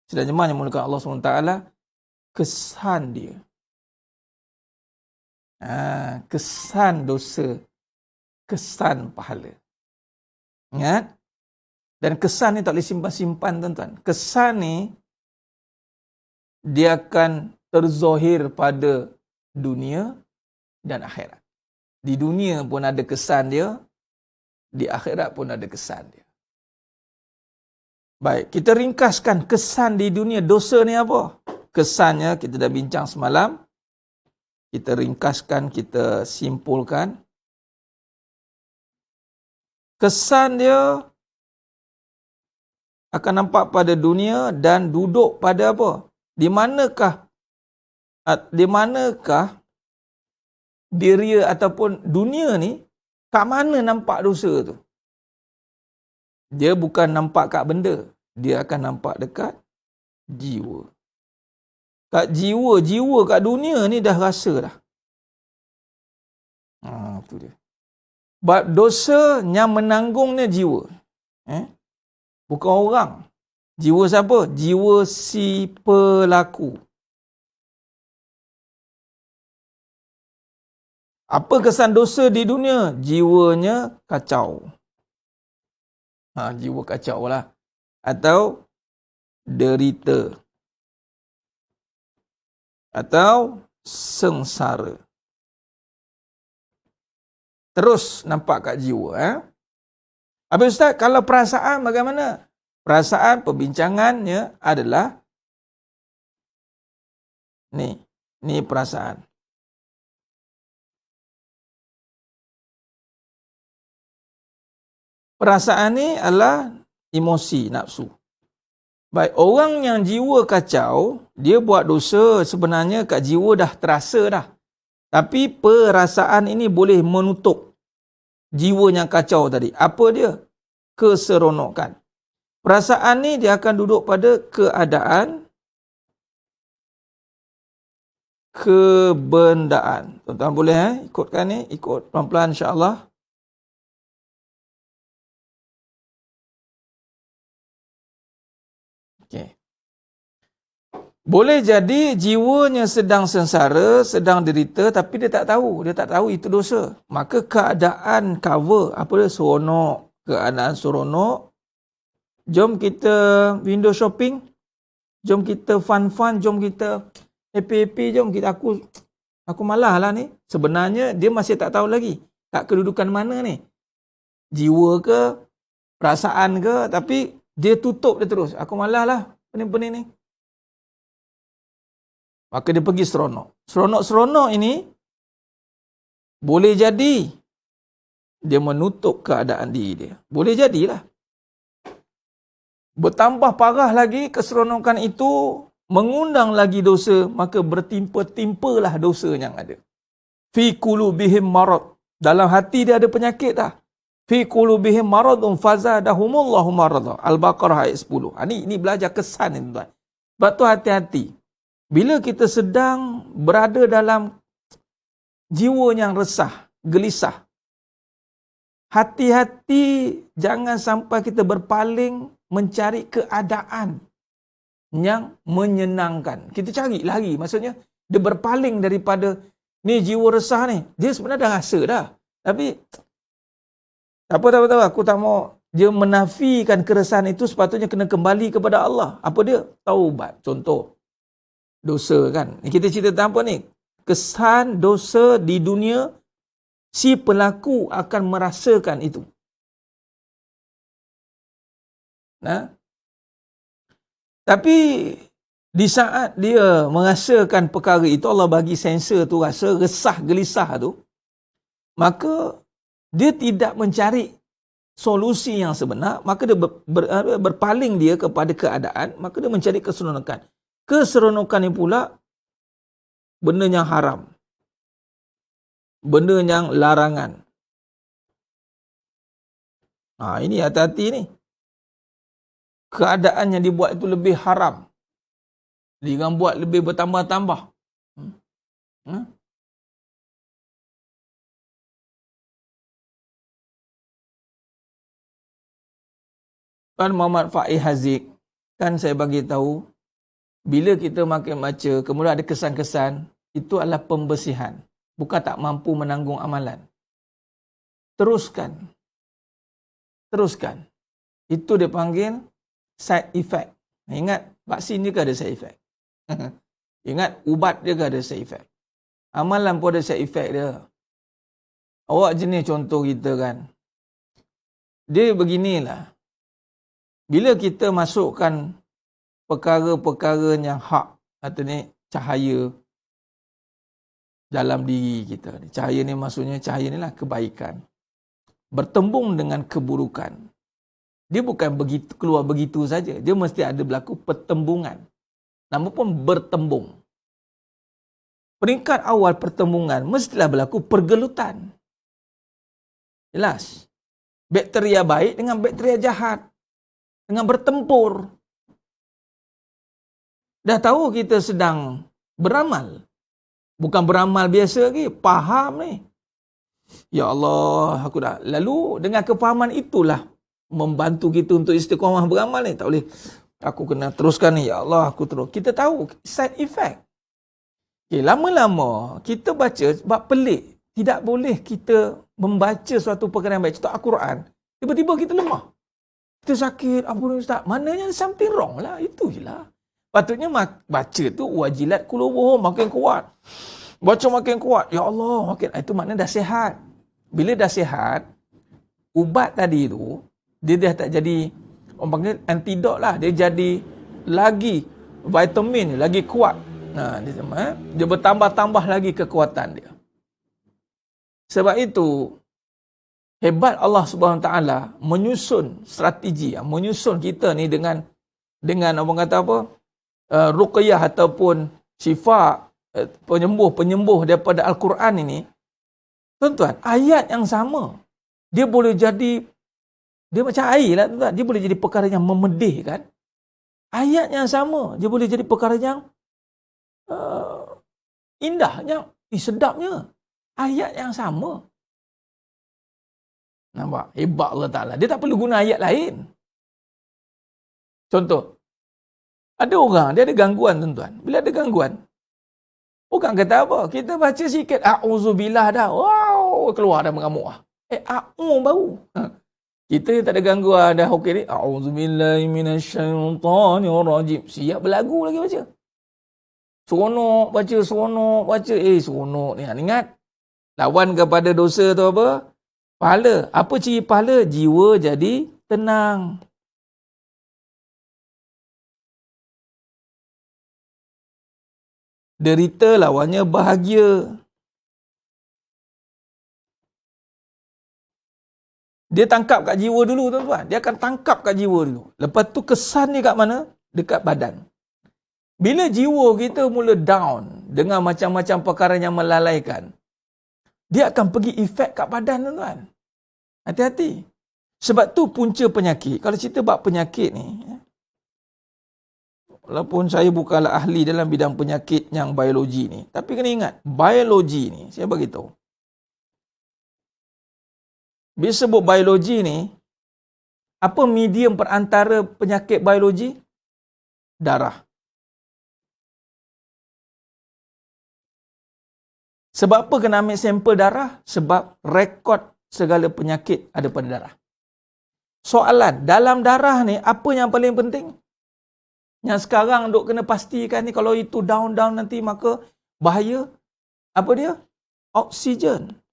sedang jemaah yang mulakan Allah SWT, kesan dia. Kesan dosa, kesan pahala. Ingat? Dan kesan ni tak boleh simpan-simpan, tuan-tuan. Kesan ni, dia akan terzahir pada dunia dan akhirat. Di dunia pun ada kesan dia, di akhirat pun ada kesan dia. Baik, kita ringkaskan kesan di dunia dosa ni apa? Kesannya kita dah bincang semalam. Kita ringkaskan, kita simpulkan. Kesan dia akan nampak pada dunia dan duduk pada apa? Di manakah Di manakah diri ataupun dunia ni, kat mana nampak dosa tu? Dia bukan nampak kat benda. Dia akan nampak dekat jiwa. Kat jiwa kat dunia ni dah rasa dah. Tu dia. Sebab dosa yang menanggungnya jiwa. Bukan orang. Jiwa siapa? Jiwa si pelaku. Apa kesan dosa di dunia? Jiwanya kacau. Jiwa kacau lah. Atau derita. Atau sengsara. Terus nampak kat jiwa. Habis Ustaz, kalau perasaan bagaimana? Perasaan perbincangannya adalah ni perasaan. Perasaan ni adalah emosi, nafsu. Baik, orang yang jiwa kacau, dia buat dosa sebenarnya kat jiwa dah terasa dah. Tapi perasaan ini boleh menutup jiwa yang kacau tadi. Apa dia? Keseronokan. Perasaan ni dia akan duduk pada keadaan kebendaan. Tuan-tuan boleh ikutkan ni, ikut pelan-pelan insya-Allah. Okey. Boleh jadi jiwanya sedang sengsara, sedang derita, tapi dia tak tahu. Dia tak tahu itu dosa. Maka keadaan cover, apa dia, seronok. Keadaan seronok. Jom kita window shopping. Jom kita fun-fun. Jom kita happy-happy. Jom kita, aku malah lah ni. Sebenarnya dia masih tak tahu lagi. Kat kedudukan mana ni. Jiwa ke, perasaan ke, tapi dia tutup dia terus. Aku malah lah pening-pening ni. Maka dia pergi seronok. Seronok-seronok ini boleh jadi dia menutup keadaan diri dia. Boleh jadilah. Bertambah parah lagi keseronokan itu mengundang lagi dosa, maka bertimpa-timpalah dosa yang ada. Fi qulubihim marad. Dalam hati dia ada penyakit dah. Fi qulubihim maradun fazadahumullahu marada. Al-Baqarah ayat 10. Ini belajar kesan ni tuan. Sebab tu hati-hati. Bila kita sedang berada dalam jiwa yang resah, gelisah, hati-hati jangan sampai kita berpaling mencari keadaan yang menyenangkan. Kita cari lagi, maksudnya dia berpaling daripada ni jiwa resah ni. Dia sebenarnya dah rasa dah. Tapi tak apa, aku tak mau dia menafikan keresahan itu, sepatutnya kena kembali kepada Allah. Apa dia? Taubat. Contoh dosa kan. Kita cerita tentang apa ni? Kesan dosa di dunia, si pelaku akan merasakan itu. Tapi di saat dia merasakan perkara itu, Allah bagi sensor tu, rasa resah, gelisah tu, maka dia tidak mencari solusi yang sebenar, maka dia berpaling dia kepada keadaan, maka dia mencari keseronokan. Keseronokan ni pula benda yang haram. Benda yang larangan. Ini hati-hati ni. Keadaan yang dibuat itu lebih haram. Dia buat lebih bertambah-tambah. Tuan Muhammad Faiz Haziq, kan saya bagi tahu, bila kita makin baca, kemudian ada kesan-kesan, itu adalah pembersihan. Bukan tak mampu menanggung amalan. Teruskan. Itu dia panggil side effect. Ingat, vaksin dia ada side effect. Ingat, ubat dia ada side effect. Amalan pun ada side effect dia. Awak jenis contoh kita kan. Dia beginilah. Bila kita masukkan perkara-perkara yang hak, artinya cahaya dalam diri kita. Cahaya ni maksudnya, cahaya ni lah kebaikan. Bertembung dengan keburukan. Dia bukan begitu keluar begitu saja. Dia mesti ada berlaku pertembungan. Nama pun bertembung. peringkat awal pertembungan mestilah berlaku pergelutan. Jelas. Bakteria baik dengan bakteria jahat. Dengan bertempur. Dah tahu kita sedang beramal. Bukan beramal biasa lagi. Faham ni. Ya Allah, aku dah. Lalu dengan kefahaman itulah membantu kita untuk istiqamah beramal ni. Tak boleh. Aku kena teruskan ni. Ya Allah, aku terus. Kita tahu side effect. Okay, lama-lama kita baca sebab pelik. Tidak boleh kita membaca suatu perkara yang baik. Contoh Al-Quran. Tiba-tiba kita lemah. Kita sakit. Ampun Ustaz. Maknanya something wrong lah. Itu je lah. Patutnya baca tu wajilat qulubuhum makin kuat. Baca makin kuat. Ya Allah. Makin, itu maknanya dah sihat. Bila dah sihat, ubat tadi tu, dia dah tak jadi, orang panggil antidot lah. Dia jadi lagi vitamin, lagi kuat. Nah, dia bertambah-tambah lagi kekuatan dia. Sebab itu, hebat Allah Subhanahu Wa Taala menyusun strategi, menyusun kita ni dengan orang kata apa, ruqyah ataupun syifa, penyembuh daripada Al-Quran ini. Tuan-tuan, ayat yang sama, dia boleh jadi, dia macam air lah tuan-tuan, dia boleh jadi perkara yang memedihkan. Ayat yang sama, dia boleh jadi perkara yang indahnya, sedapnya. Ayat yang sama. Nampak? Hebat Allah Ta'ala. Dia tak perlu guna ayat lain. Contoh, ada orang, dia ada gangguan tuan-tuan. Bila ada gangguan, bukan kata apa, kita baca sikit, a'udzubillah dah, wow, keluar dah mengamuk lah. Baru. Kita tak ada gangguan, dah okey ni, a'udzubillahi minasyaitanirrajim. Siap berlagu lagi baca. Seronok baca, seronok ni. Ingat, lawan kepada dosa tu apa? Pahala. Apa ciri pahala? Jiwa jadi tenang. Derita lawannya bahagia. Dia tangkap kat jiwa dulu tuan-tuan. Dia akan tangkap kat jiwa dulu. Lepas tu kesan dia kat mana? Dekat badan. Bila jiwa kita mula down dengan macam-macam perkara yang melalaikan, dia akan pergi efek kat badan tuan-tuan. Hati-hati. Sebab tu punca penyakit. Kalau cerita bab penyakit ni, walaupun saya bukanlah ahli dalam bidang penyakit yang biologi ni, tapi kena ingat, biologi ni, saya beritahu. Bila sebut biologi ni, apa medium perantara penyakit biologi? Darah. Sebab apa kena ambil sampel darah? Sebab rekod segala penyakit ada pada darah. Soalan, dalam darah ni, apa yang paling penting? Yang sekarang duk kena pastikan ni, kalau itu down nanti, maka bahaya. Apa dia? Oksigen.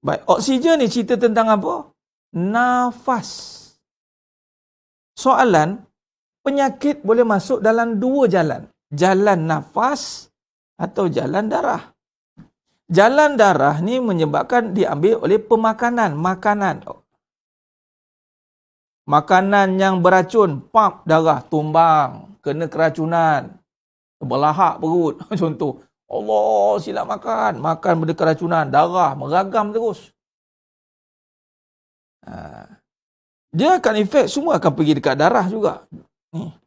Baik, oksigen ni cerita tentang apa? Nafas. Soalan, penyakit boleh masuk dalam dua jalan. Jalan nafas atau jalan darah. Jalan darah ni menyebabkan diambil oleh pemakanan, makanan. Makanan yang beracun, pump darah tumbang, kena keracunan, belahak perut. Contoh, Allah silap makan benda keracunan, darah meragam terus. Dia akan efek, semua akan pergi dekat darah juga. Ni.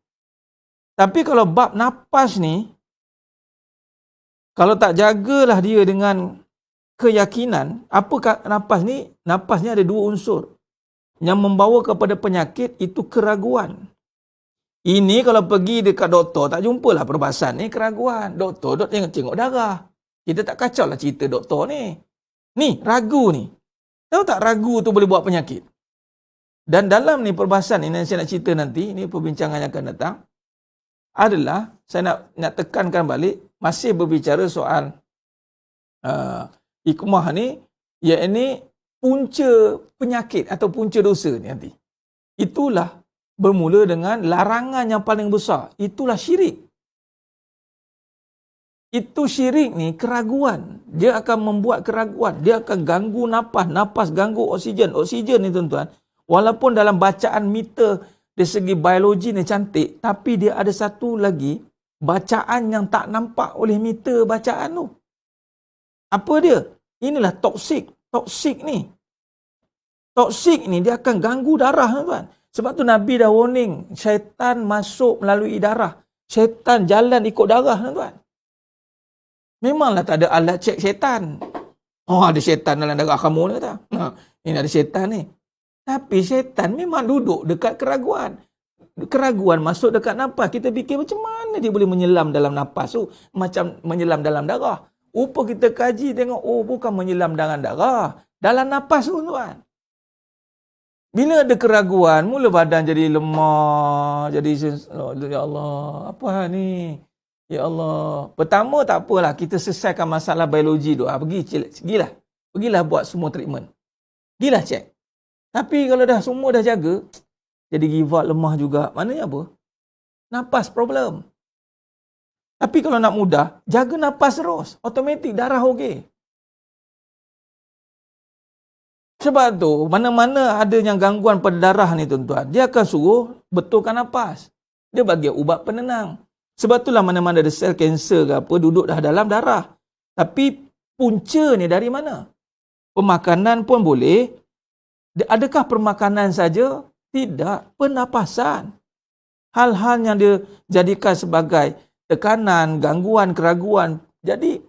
Tapi kalau bab napas ni, kalau tak jagalah dia dengan keyakinan, apa napas ni? Napas ni ada dua unsur. Yang membawa kepada penyakit itu keraguan. Ini kalau pergi dekat doktor, tak jumpalah perbahasan ni keraguan. Doktor tengok darah. Kita tak kacau lah cerita doktor ni. Ni, ragu ni. Tahu tak ragu tu boleh buat penyakit? Dan dalam ni perbahasan ni, saya nak cerita nanti, ni perbincangan yang akan datang, adalah, saya nak tekankan balik, masih berbicara soal hikmah ni, iaitu punca penyakit atau punca dosa ni nanti. Itulah bermula dengan larangan yang paling besar. Itulah syirik. Itu syirik ni keraguan. Dia akan membuat keraguan. Dia akan ganggu napas. Napas ganggu oksigen. Oksigen ni tuan-tuan, walaupun dalam bacaan meter dari segi biologi ni cantik, tapi dia ada satu lagi bacaan yang tak nampak oleh meter bacaan tu. Apa dia? Inilah toksik. Toksik ni dia akan ganggu darah, tuan. Sebab tu Nabi dah warning, syaitan masuk melalui darah. Syaitan jalan ikut darah, tuan. Memanglah tak ada alat cek syaitan. Oh, ada syaitan dalam darah kamu ni kata. Ini ada syaitan ni. Tapi syaitan memang duduk dekat keraguan. Keraguan masuk dekat nafas. Kita fikir macam mana dia boleh menyelam dalam nafas tu. Macam menyelam dalam darah. Rupa kita kaji tengok, oh bukan menyelam dalam darah. Dalam nafas tu, tuan. Bila ada keraguan, mula badan jadi lemah. Jadi, ya Allah, apa ni? Ya Allah. Pertama tak apalah, kita selesaikan masalah biologi tu. Pergilah buat semua treatment. Pergilah cek. Tapi kalau dah semua dah jaga, jadi give up, lemah juga. Maknanya apa? Nafas problem. Tapi kalau nak mudah, jaga nafas terus. Automatik darah okey. Sebab tu, mana-mana ada yang gangguan pada darah ni tuan-tuan, dia akan suruh betulkan nafas. Dia bagi ubat penenang. Sebab itulah mana-mana ada sel kanser ke apa, duduk dah dalam darah. Tapi punca ni dari mana? Pemakanan pun boleh. Adakah permakanan saja? Tidak. Pernafasan. Hal-hal yang dia jadikan sebagai tekanan, gangguan, keraguan. Jadi,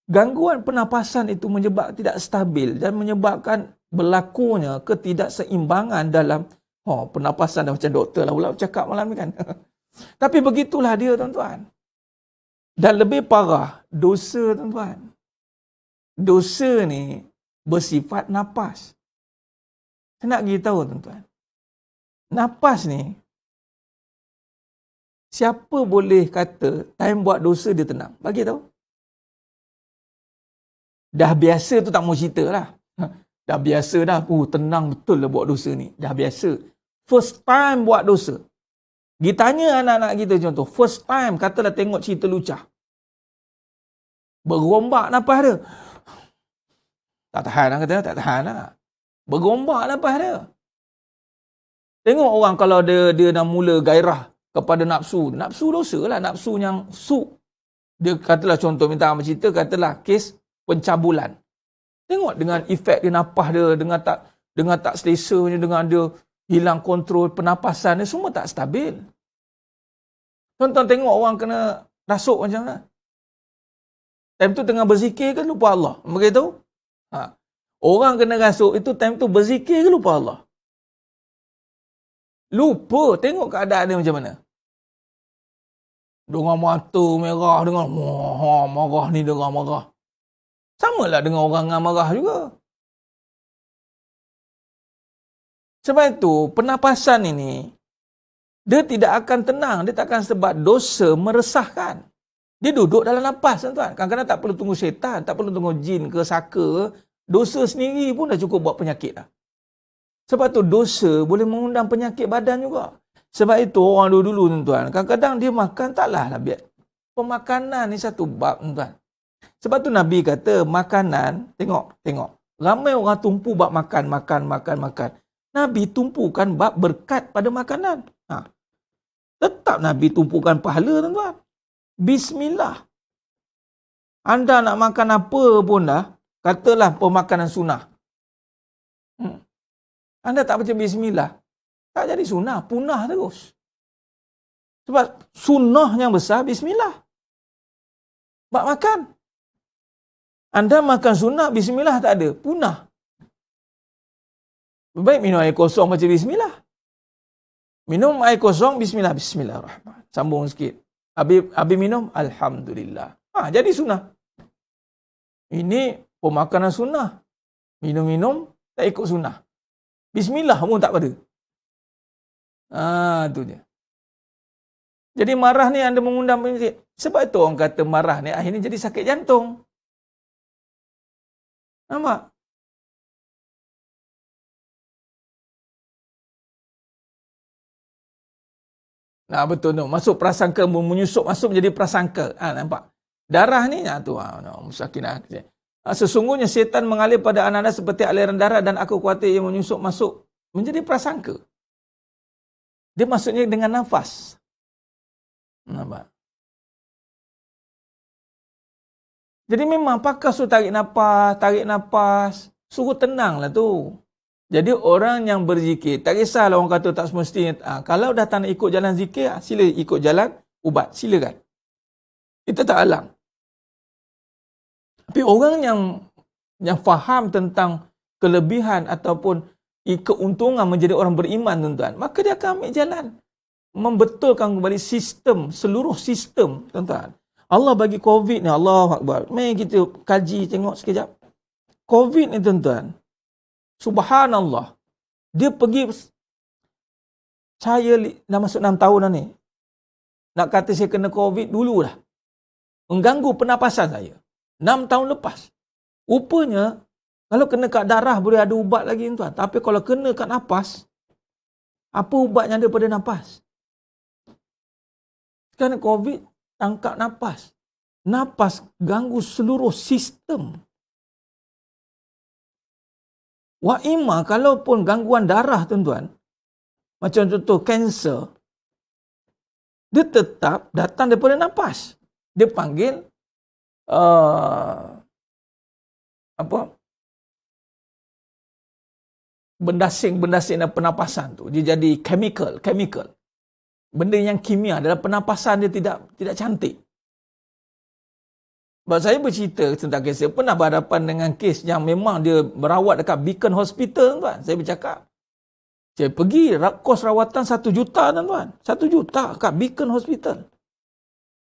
gangguan pernafasan itu tidak stabil dan menyebabkan berlakunya ketidakseimbangan dalam pernafasan. Dah macam doktor lah pula cakap malam ni kan. Tapi begitulah dia, tuan-tuan. Dan lebih parah, dosa, tuan-tuan. Dosa ni bersifat nafas. Saya nak beritahu, tuan-tuan. Nafas ni, siapa boleh kata time buat dosa dia tenang? Bagi tahu. Dah biasa tu tak mau cerita lah. Dah biasa dah. Tenang betul lah buat dosa ni. Dah biasa. First time buat dosa. Kita tanya anak-anak kita contoh. First time katalah tengok cerita lucah. Berombak nafas dia. Tak tahan lah kata. Tak tahan lah. Berombak nafas dia. Tengok orang kalau dia dah mula gairah kepada nafsu. Nafsu dosa lah. Nafsu yang su. Dia katalah contoh minta abang cerita. Katalah kes pencabulan. Tengok dengan efek dia nafas dia. Dengan tak selesa. Dengan dia hilang kontrol pernafasan dia. Semua tak stabil. Tonton tengok orang kena rasuk macam mana. Time tu tengah berzikir ke lupa Allah? Begitu? Orang kena rasuk itu time tu berzikir ke lupa Allah? Lupa. Tengok keadaan dia macam mana. Dengan mata merah, dengan marah ni, dengan marah. Sama lah dengan orang yang marah juga. Sebab itu, pernafasan ini, dia tidak akan tenang. Dia tak akan sebab dosa meresahkan. Dia duduk dalam nafas, tuan-tuan. Kadang-kadang tak perlu tunggu syaitan, tak perlu tunggu jin ke saka. Dosa sendiri pun dah cukup buat penyakit dah. Sebab tu dosa boleh mengundang penyakit badan juga. Sebab itu orang dulu-dulu, tuan-tuan, kadang-kadang dia makan taklah biar. Pemakanan ni satu bab, tuan-tuan. Sebab tu Nabi kata makanan, tengok. Ramai orang tumpu bab makan. Nabi tumpukan bab berkat pada makanan. Tetap Nabi tumpukan pahala, tuan-tuan. Bismillah. Anda nak makan apa pun dah, katalah pemakanan sunnah. Anda tak baca bismillah, tak jadi sunnah, punah terus. Sebab sunnah yang besar bismillah. Bab makan. Anda makan sunnah, bismillah tak ada, punah. Baik minum air kosong baca bismillah. Minum air kosong, bismillah. Bismillahirrahmanirrahim. Sambung sikit. Habis minum, alhamdulillah. Jadi sunnah. Ini pemakanan sunnah. Minum-minum, tak ikut sunnah. Bismillah pun tak pada. Itu je. Jadi marah ni anda mengundang penyakit. Sebab itu orang kata marah ni akhirnya jadi sakit jantung. Nampak? Betul tu. Masuk prasangka, menyusup masuk menjadi prasangka. Nampak? Darah ni, tu. Musakinah. Sesungguhnya syaitan mengalir pada anda seperti aliran darah dan aku khawatir ia menyusup masuk menjadi prasangka. Dia maksudnya dengan nafas. Nampak? Jadi memang pakai suruh tarik nafas, suruh tenanglah tu. Jadi orang yang berzikir, tak kisahlah orang kata tak semestinya. Kalau dah tak nak ikut jalan zikir, sila ikut jalan ubat, silakan. Kita tak halang. Tapi orang yang faham tentang kelebihan ataupun keuntungan menjadi orang beriman, tuan-tuan, maka dia akan ambil jalan membetulkan kembali seluruh sistem, tuan-tuan. Allah bagi COVID ni, Allahu Akbar. Mari kita kaji tengok sekejap. COVID ni, tuan-tuan, subhanallah. Dia pergi, saya dah masuk 6 tahun dah ni. Nak kata saya kena COVID dulu dah. Mengganggu pernafasan saya. 6 tahun lepas. Rupanya, kalau kena kat darah boleh ada ubat lagi, tuan. Tapi kalau kena kat nafas, apa ubat yang ada pada nafas? Sekarang COVID, tangkap nafas. Nafas ganggu seluruh sistem. Wa ima, kalaupun gangguan darah, tuan-tuan, macam contoh kanser, dia tetap datang daripada nafas. Dia panggil bendasing dalam pernafasan tu. Dia jadi chemical. Benda yang kimia dalam pernafasan dia tidak cantik. Sebab saya bercerita tentang kes, saya pernah berhadapan dengan kes yang memang dia merawat dekat Beacon Hospital, tuan. Saya bercakap, saya pergi, kos rawatan 1 juta, tuan. 1 juta kat Beacon Hospital.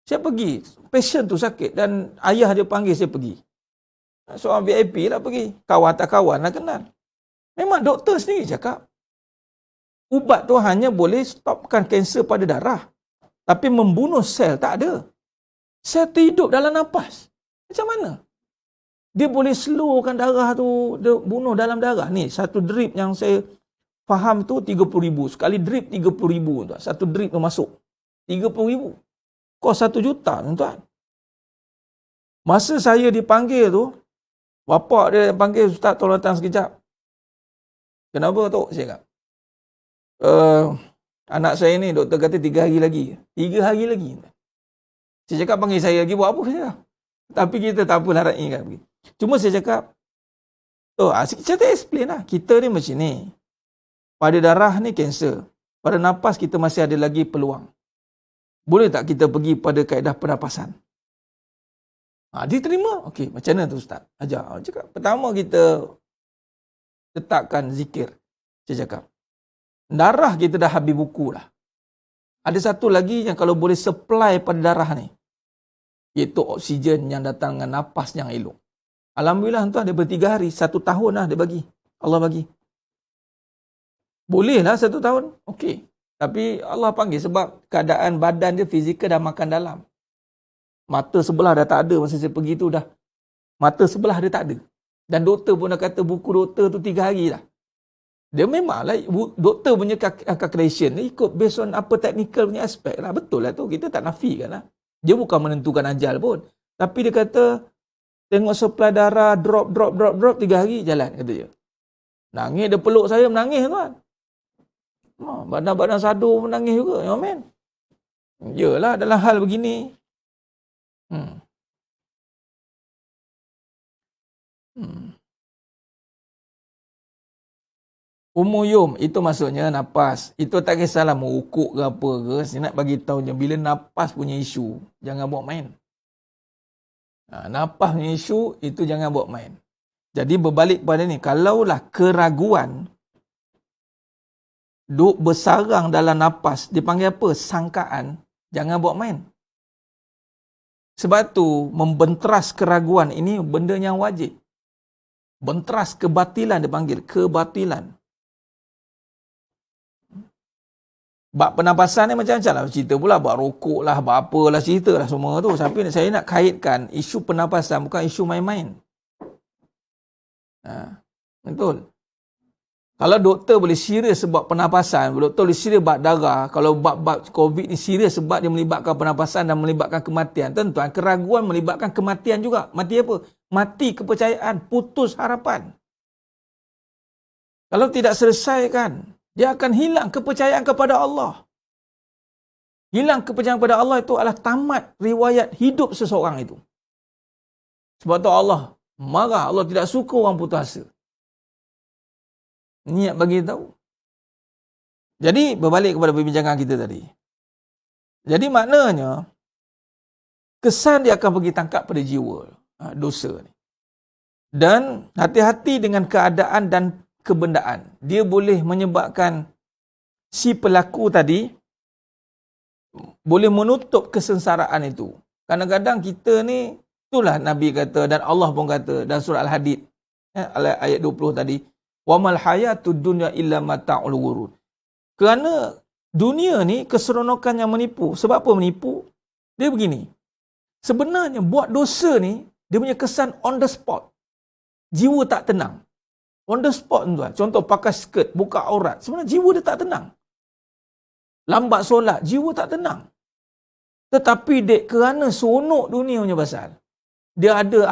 Saya pergi, patient tu sakit dan ayah dia panggil saya pergi. Seorang VIP lah pergi, kawan tak kawan lah kenal. Memang doktor sendiri cakap, ubat tu hanya boleh stopkan kanser pada darah. Tapi membunuh sel tak ada. Sel terhidup dalam nafas. Macam mana? Dia boleh slowkan darah tu, dia bunuh dalam darah. Ni, satu drip yang saya faham tu 30,000. Sekali drip 30,000. Tuan. Satu drip tu masuk. 30,000. Kos 1 juta, tuan. Masa saya dipanggil tu, bapak dia panggil, Ustaz tolong datang sekejap. Kenapa tu? Saya cakap, anak saya ni, doktor kata 3 hari lagi. 3 hari lagi. Saya cakap, panggil saya lagi, buat apa saya? Tapi kita tak apalah rakyat kan. Cuma saya cakap, saya tak explain lah. Kita ni macam ni. Pada darah ni kanser. Pada nafas kita masih ada lagi peluang. Boleh tak kita pergi pada kaedah pernafasan? Dia terima. Okey, macam mana tu Ustaz? Ajar. Cakap, pertama kita letakkan zikir. Saya cakap, darah kita dah habis buku lah. Ada satu lagi yang kalau boleh supply pada darah ni, iaitu oksigen yang datang dengan nafas yang elok. Alhamdulillah tuan, dia 3 hari, 1 tahun lah dia bagi. Allah bagi. Boleh lah 1 tahun. Okey. Tapi Allah panggil sebab keadaan badan dia fizikal dah makan dalam. Mata sebelah dah tak ada masa saya pergi tu dah. Mata sebelah dia tak ada. Dan doktor pun dah kata buku doktor tu 3 hari dah. Dia memanglah doktor punya calculation ni ikut based on apa technical punya aspek lah. Betul lah tu. Kita tak nafikan lah. Dia bukan menentukan ajal pun. Tapi dia kata tengok supply darah drop 3 hari jalan kata dia. Nangis dia peluk saya menangis tuan. Badan-badan sadu menangis juga. Ya men. Yalah dalam hal begini. Umuyum itu maksudnya nafas. Itu tak kisahlah merukuk ke apa ke. Saya nak bagi tahu je bila nafas punya isu, jangan buat main. Nafas punya isu itu jangan buat main. Jadi berbalik pada ni, kalaulah keraguan duk bersarang dalam nafas, dipanggil apa? Sangkaan. Jangan buat main. Sebab tu membenteras keraguan ini benda yang wajib. Benteras kebatilan dipanggil. Kebatilan. Bab pernafasan ni macam-macam lah cerita pula. Bab rokok lah, bab apalah cerita lah semua tu. Tapi saya nak kaitkan isu pernafasan bukan isu main-main. Betul. Kalau doktor boleh serius sebab pernafasan, doktor boleh serius bab darah, kalau bab COVID ni serius sebab dia melibatkan pernafasan dan melibatkan kematian. Tuan-tuan, keraguan melibatkan kematian juga. Mati apa? Mati kepercayaan, putus harapan. Kalau tidak selesaikan, dia akan hilang kepercayaan kepada Allah. Hilang kepercayaan kepada Allah itu adalah tamat riwayat hidup seseorang itu. Sebab tu Allah marah, Allah tidak suka orang putus asa. Niat bagi tahu. Jadi berbalik kepada perbincangan kita tadi. Jadi maknanya kesan dia akan pergi tangkap pada jiwa dosa ni. Dan hati-hati dengan keadaan dan kebendaan. Dia boleh menyebabkan si pelaku tadi boleh menutup kesengsaraan itu. Kadang-kadang kita ni, itulah Nabi kata dan Allah pun kata dalam surah Al-Hadid, ayat 20 tadi, وَمَا الْحَيَاةُ الدُّنْيَا إِلَّا مَتَاعُ الْغُرُورِ. Kerana dunia ni keseronokan yang menipu. Sebab apa menipu? Dia begini. Sebenarnya buat dosa ni, dia punya kesan on the spot. Jiwa tak tenang. On the spot tuan. Contoh pakai skirt, buka aurat. Sebenarnya jiwa dia tak tenang. Lambat solat, jiwa tak tenang. Tetapi dek kerana seronok dunia punya pasal. Dia ada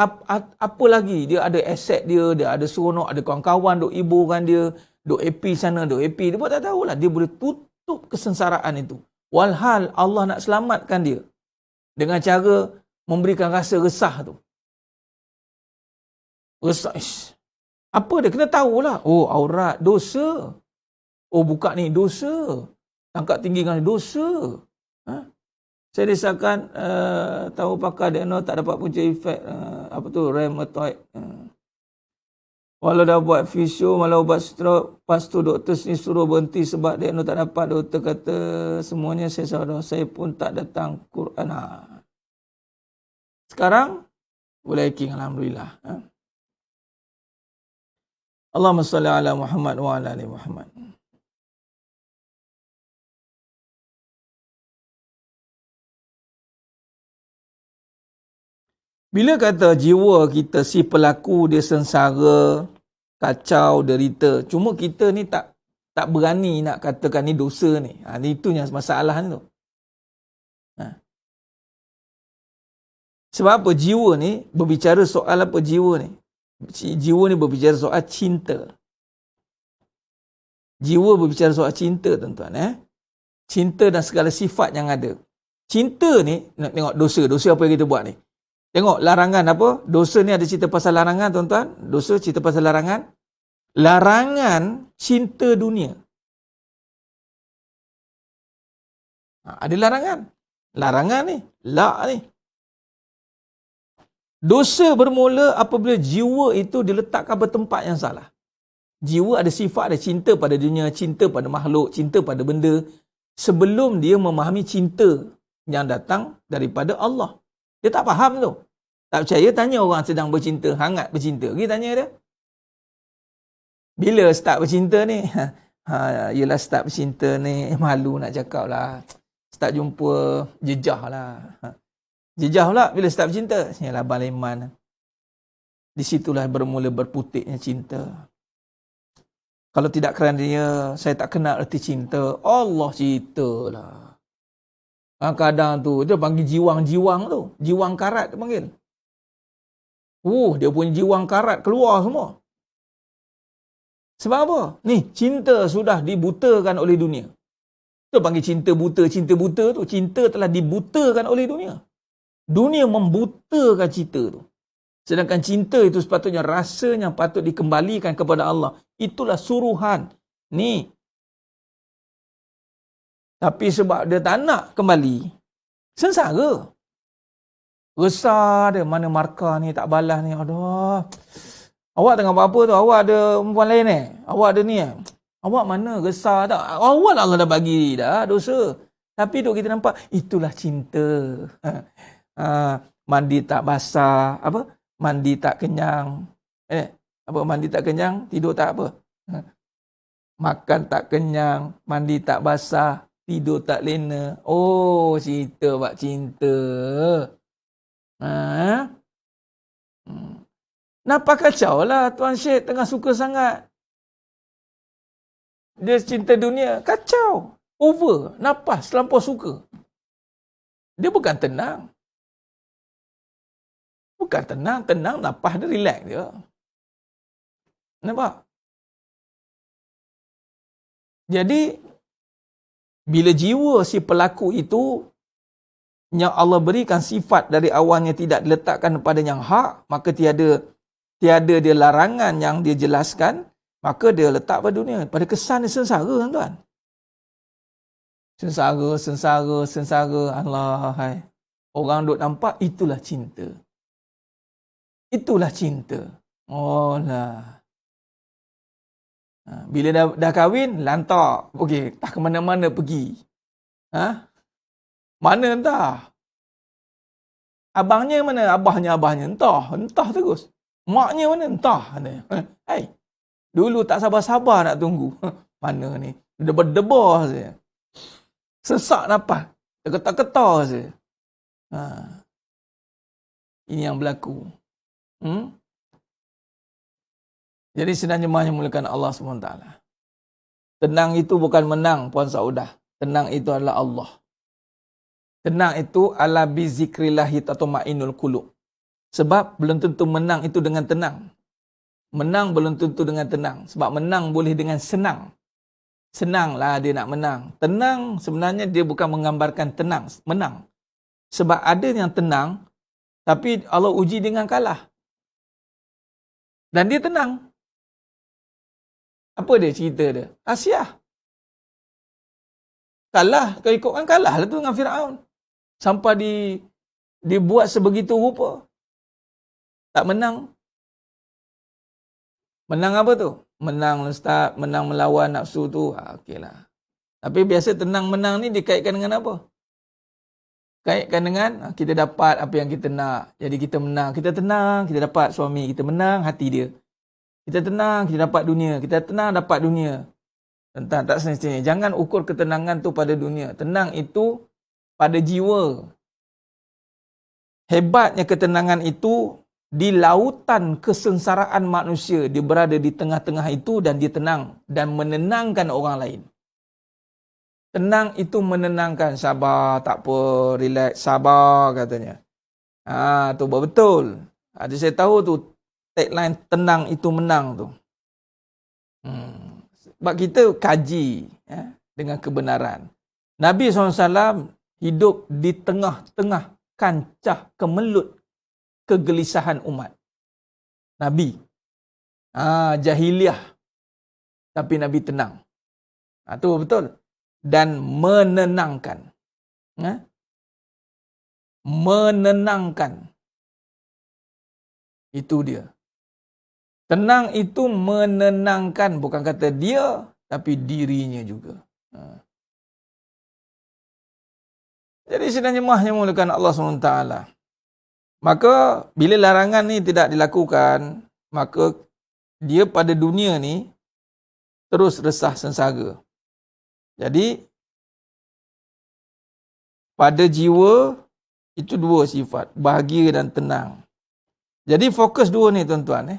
apa lagi? Dia ada aset dia, dia ada seronok, ada kawan-kawan duk hiburkan dia, duk happy sana, duk happy. Dia buat tak tahulah. Dia boleh tutup kesengsaraan itu. Walhal Allah nak selamatkan dia dengan cara memberikan rasa resah tu. Resah. Apa dia? Kena tahulah. Oh, aurat, dosa. Oh, buka ni, dosa. Angkat tinggi kan, dosa. Saya disahkan tahu pakar diagnos tak dapat punca efek apa tu, rheumatoid. Walau dah buat fisio, malah ubat stroke, lepas tu doktor ni suruh berhenti sebab diagnos tak dapat. Doktor kata semuanya saya salah. Saya pun tak datang Quran. Sekarang boleh hiking, alhamdulillah. Allahumma salli ala Muhammad wa ala ali Muhammad. Bila kata jiwa kita, si pelaku dia sengsara, kacau, derita. Cuma kita ni tak berani nak katakan ni dosa ni. Itu yang masalah ni tu. Sebab apa? Jiwa ni berbicara soal apa jiwa ni? Jiwa ni berbicara soal cinta. Jiwa berbicara soal cinta, tuan-tuan. Cinta dan segala sifat yang ada. Cinta ni, nak tengok dosa. Dosa apa yang kita buat ni? Tengok larangan apa? Dosa ni ada cerita pasal larangan, tuan-tuan. Dosa cerita pasal larangan. Larangan cinta dunia. Ada larangan. Larangan ni. La ni. Dosa bermula apabila jiwa itu diletakkan pada tempat yang salah. Jiwa ada sifat, ada cinta pada dunia, cinta pada makhluk, cinta pada benda. Sebelum dia memahami cinta yang datang daripada Allah. Dia tak faham tu. Tak percaya, tanya orang sedang bercinta, hangat bercinta. Pergi tanya dia. Bila start bercinta ni? Yelah start bercinta ni, malu nak cakap lah. Start jumpa jejah lah. Jejah pula bila start bercinta. Yalah baliman. Di situlah bermula berputiknya cinta. Kalau tidak kerana dia, saya tak kenal erti cinta. Allah cinta lah. Kadang tu, dia panggil jiwang-jiwang tu. Jiwang karat dia panggil. Dia punya jiwang karat keluar semua. Sebab apa? Ni, cinta sudah dibutakan oleh dunia. Tu panggil cinta buta. Cinta buta tu, cinta telah dibutakan oleh dunia. Dunia membutakan cinta tu. Sedangkan cinta itu sepatutnya rasanya patut dikembalikan kepada Allah. Itulah suruhan. Ni. Tapi sebab dia tak nak kembali, sengsara. Resah dia, mana markah ni tak balas ni. Aduh. Awak tengah buat apa tu? Awak ada perempuan lain Awak ada ni Awak mana resah tak? Awak Allah dah bagi dah dosa. Tapi duk kita nampak, itulah cinta. Mandi tak basah, apa? Mandi tak kenyang. Apa mandi tak kenyang, tidur tak apa? Makan tak kenyang, mandi tak basah, tidur tak lena. Oh, cerita bab cinta. Nampak kacau lah Tuan Syed tengah suka sangat. Dia cinta dunia, kacau. Over, napas, terlampau suka. Dia bukan tenang. Bukan tenang, napas dia, relax dia. Nampak? Jadi, bila jiwa si pelaku itu yang Allah berikan sifat dari awalnya tidak diletakkan pada yang hak, maka tiada dia larangan yang dia jelaskan, maka dia letak pada dunia. Pada kesan dia sengsara, tuan-tuan. Sengsara. Allah, hai. Orang duk nampak, itulah cinta. Itulah cinta. Oh lah. Bila dah kahwin, lantak. Okey, tak ke mana-mana pergi. Mana entah. Abangnya mana? Abahnya. Entah terus. Maknya mana? Entah. Hai. Dulu tak sabar-sabar nak tunggu. Mana ni? Debar-debar saja. Sesak nafas. Ketar-ketar saja. Ini yang berlaku. Jadi sedang jemaah yang mulakan Allah SWT. Tenang itu bukan menang, Puan Saudah. Tenang itu adalah Allah. Tenang itu ala bizikrillahi tatma'innul qulub. Sebab belum tentu menang itu dengan tenang. Menang belum tentu dengan tenang. Sebab menang boleh dengan senang. Senanglah dia nak menang. Tenang sebenarnya dia bukan menggambarkan tenang, menang. Sebab ada yang tenang, tapi Allah uji dengan kalah. Dan dia tenang. Apa dia cerita dia? Asyah. Kalah, kalau ikutkan kalah lah tu dengan Firaun. Sampai dibuat sebegitu rupa. Tak menang. Menang apa tu? Menang Ustaz, menang melawan nafsu tu. Okeylah. Tapi biasa tenang menang ni dikaitkan dengan apa? Kaitkan dengan kita dapat apa yang kita nak. Jadi kita menang. Kita tenang, kita dapat suami. Kita menang hati dia. Kita tenang, kita dapat dunia. Kita tenang, dapat dunia. Tentang tak semestinya. Jangan ukur ketenangan tu pada dunia. Tenang itu pada jiwa. Hebatnya ketenangan itu di lautan kesengsaraan manusia. Dia berada di tengah-tengah itu dan dia tenang. Dan menenangkan orang lain. Tenang itu menenangkan. Sabar, tak apa, relax, sabar katanya. Tu betul. Ada saya tahu tu tagline tenang itu menang tu. Sebab kita kaji dengan kebenaran. Nabi SAW hidup di tengah-tengah kancah kemelut kegelisahan umat. Nabi. Jahiliah. Tapi Nabi tenang. Tu betul. Dan menenangkan. Menenangkan. Itu dia. Tenang itu menenangkan. Bukan kata dia, tapi dirinya juga. Jadi sedang jemaah yang mulakan Allah SWT. Maka bila larangan ni tidak dilakukan, maka dia pada dunia ni terus resah sengsara. Jadi pada jiwa itu dua sifat, bahagia dan tenang. Jadi fokus dua ni tuan-tuan.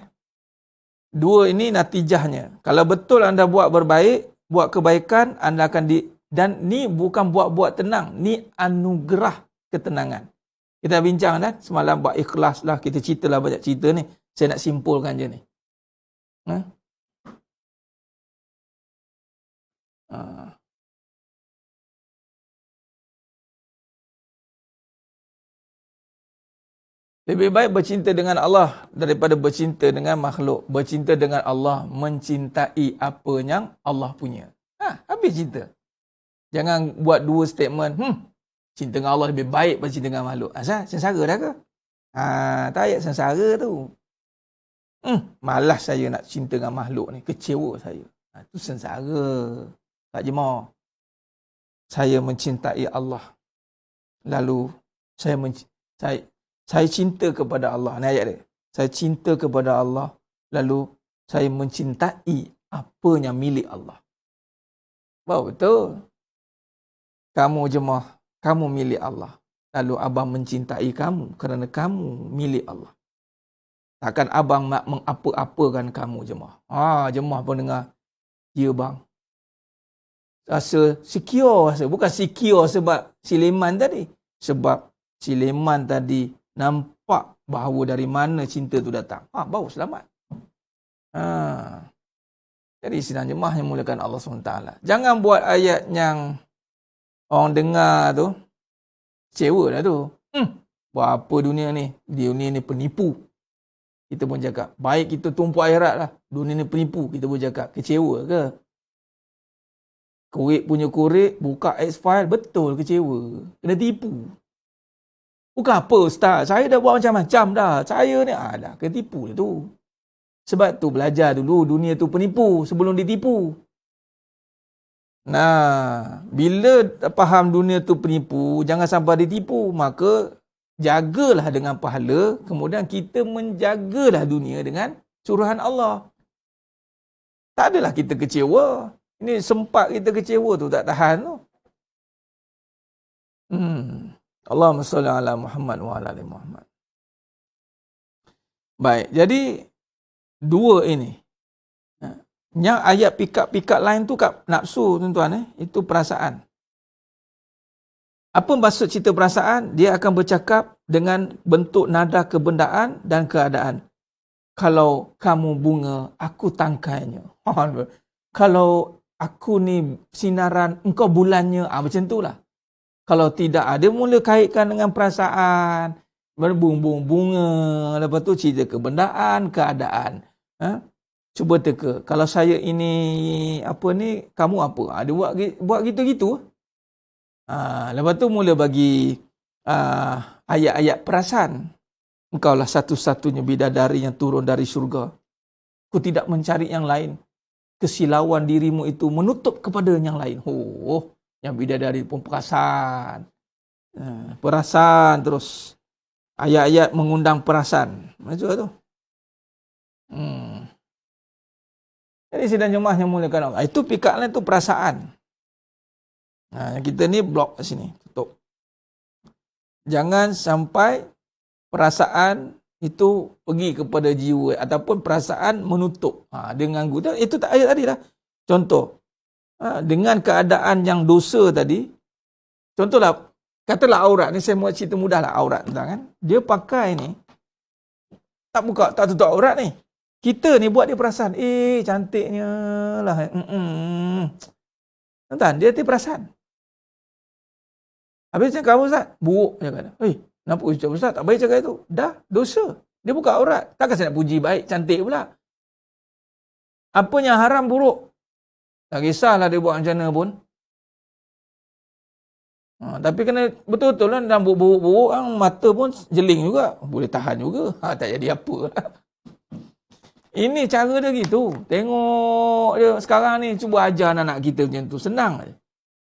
Dua ini natijahnya. Kalau betul anda buat berbaik, buat kebaikan, anda akan dan ni bukan buat-buat tenang, ni anugerah ketenangan. Kita bincang kan semalam buat ikhlas lah, kita ceritalah banyak cerita ni. Saya nak simpulkan je ni. Lebih baik bercinta dengan Allah daripada bercinta dengan makhluk. Bercinta dengan Allah, mencintai apa yang Allah punya. Habis cinta. Jangan buat dua statement. Cinta dengan Allah lebih baik daripada cinta dengan makhluk. Asal sengsara dah ke? Tak ayat sengsara tu. Malas saya nak cinta dengan makhluk ni. Kecewa saya. Tu sengsara. Tak jemaah. Saya mencintai Allah. Lalu saya cinta kepada Allah. Ini ayat dia. Saya cinta kepada Allah. Lalu saya mencintai apa yang milik Allah. Betul. Kamu jemaah. Kamu milik Allah. Lalu abang mencintai kamu kerana kamu milik Allah. Takkan abang nak mengapa-apakan kamu jemaah. Jemaah pun dengar. Ya bang. Rasa secure. Bukan secure sebab Sileman tadi. Sebab Sileman tadi nampak bahawa dari mana cinta tu datang. Baru selamat. Jadi sidang jemaah yang mulakan Allah SWT. Jangan buat ayat yang orang dengar tu Kecewa lah tu. Buat apa dunia ni? Dunia ni penipu. Kita pun cakap. Baik kita tumpu akhirat lah. Dunia ni penipu. Kita pun cakap. Kecewa ke? Korek punya korek. Buka X-file. Betul kecewa. Kena tipu. Bukan apa Ustaz. Saya dah buat macam-macam dah. Saya ni. Dah kena tipu lah tu. Sebab tu belajar dulu. Dunia tu penipu. Sebelum ditipu. Nah. Bila faham dunia tu penipu. Jangan sampai ditipu. Maka jagalah dengan pahala, kemudian kita menjagalah dunia dengan suruhan Allah. Tak adalah kita kecewa. Ini sempat kita kecewa tu, tak tahan tu. Allahumma salli ala Muhammad wa ala ali Muhammad. Baik, jadi dua ini. Yang ayat pikat-pikat lain tu kat nafsu tuan-tuan, itu perasaan. Apa maksud cerita perasaan? Dia akan bercakap dengan bentuk nada kebendaan dan keadaan. Kalau kamu bunga, aku tangkainya. Kalau aku ni sinaran, engkau bulannya. Macam itulah. Kalau tidak ada, mula kaitkan dengan perasaan. Berbunga bunga. Lepas tu cerita kebendaan, keadaan. Cuba teka. Kalau saya ini, apa ni, kamu apa? Ada buat gitu-gitu. Lepas tu mula bagi ayat-ayat perasaan. Engkaulah satu-satunya bidadari yang turun dari syurga. Aku tidak mencari yang lain. Kesilauan dirimu itu menutup kepada yang lain. Yang bidadari pun perasaan. Perasaan terus. Ayat-ayat mengundang perasaan. Macam tu. Jadi sidang jemaah yang mulakan Allah. Itu pikatlah itu perasaan. Kita ni blok kat sini. Tutup. Jangan sampai perasaan itu pergi kepada jiwa ataupun perasaan menutup. Dia ganggu. Itu tak ayat tadi lah. Contoh. Dengan keadaan yang dosa tadi. Contohlah. Katalah aurat ni. Saya buat cerita mudah lah aurat. Kan? Dia pakai ni. Tak buka. Tak tutup aurat ni. Kita ni buat dia perasaan. Cantiknya lah. Tuan-tuan. Dia perasaan. Habis cakap apa Ustaz? Buruk cakap. Kenapa ucap Ustaz? Tak baik cakap itu. Dah, dosa. Dia buka aurat. Takkan saya nak puji baik, cantik pula. Apa yang haram, buruk. Tak kisahlah dia buat macam mana pun. Tapi kena betul-betul lah. Dan buruk-buruk, mata pun jeling juga. Boleh tahan juga. Tak jadi apa. Ini cara dia gitu. Tengok dia sekarang ni. Cuba ajar anak-anak kita macam tu. Senang.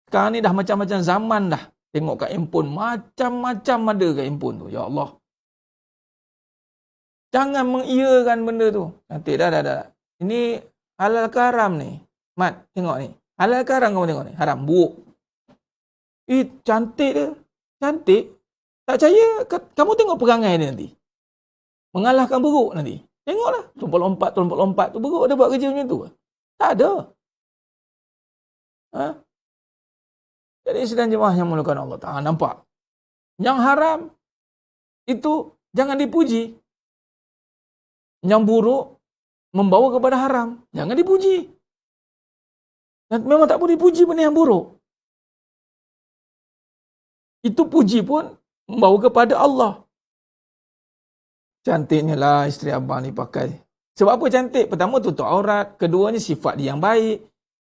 Sekarang ni dah macam-macam zaman dah. Tengok kat handphone, macam-macam ada kat handphone tu. Ya Allah. Jangan mengiyakan benda tu. Nanti dah. Ini halal ke haram ni? Mat, tengok ni. Halal ke haram kamu tengok ni? Haram, buruk. Cantik dia. Cantik. Tak percaya, kamu tengok perangai dia nanti. Mengalahkan buruk nanti. Tengoklah. Lompat-lompat tu buruk. Dia buat kerja macam tu. Tak ada. Jadi sedang jemaah yang mulakan Allah Ta'ala. Nampak? Yang haram, itu jangan dipuji. Yang buruk, membawa kepada haram. Jangan dipuji. Dan memang tak boleh dipuji benda yang buruk. Itu puji pun membawa kepada Allah. Cantiknya lah isteri abang ni pakai. Sebab apa cantik? Pertama tutup aurat. Keduanya sifat dia yang baik.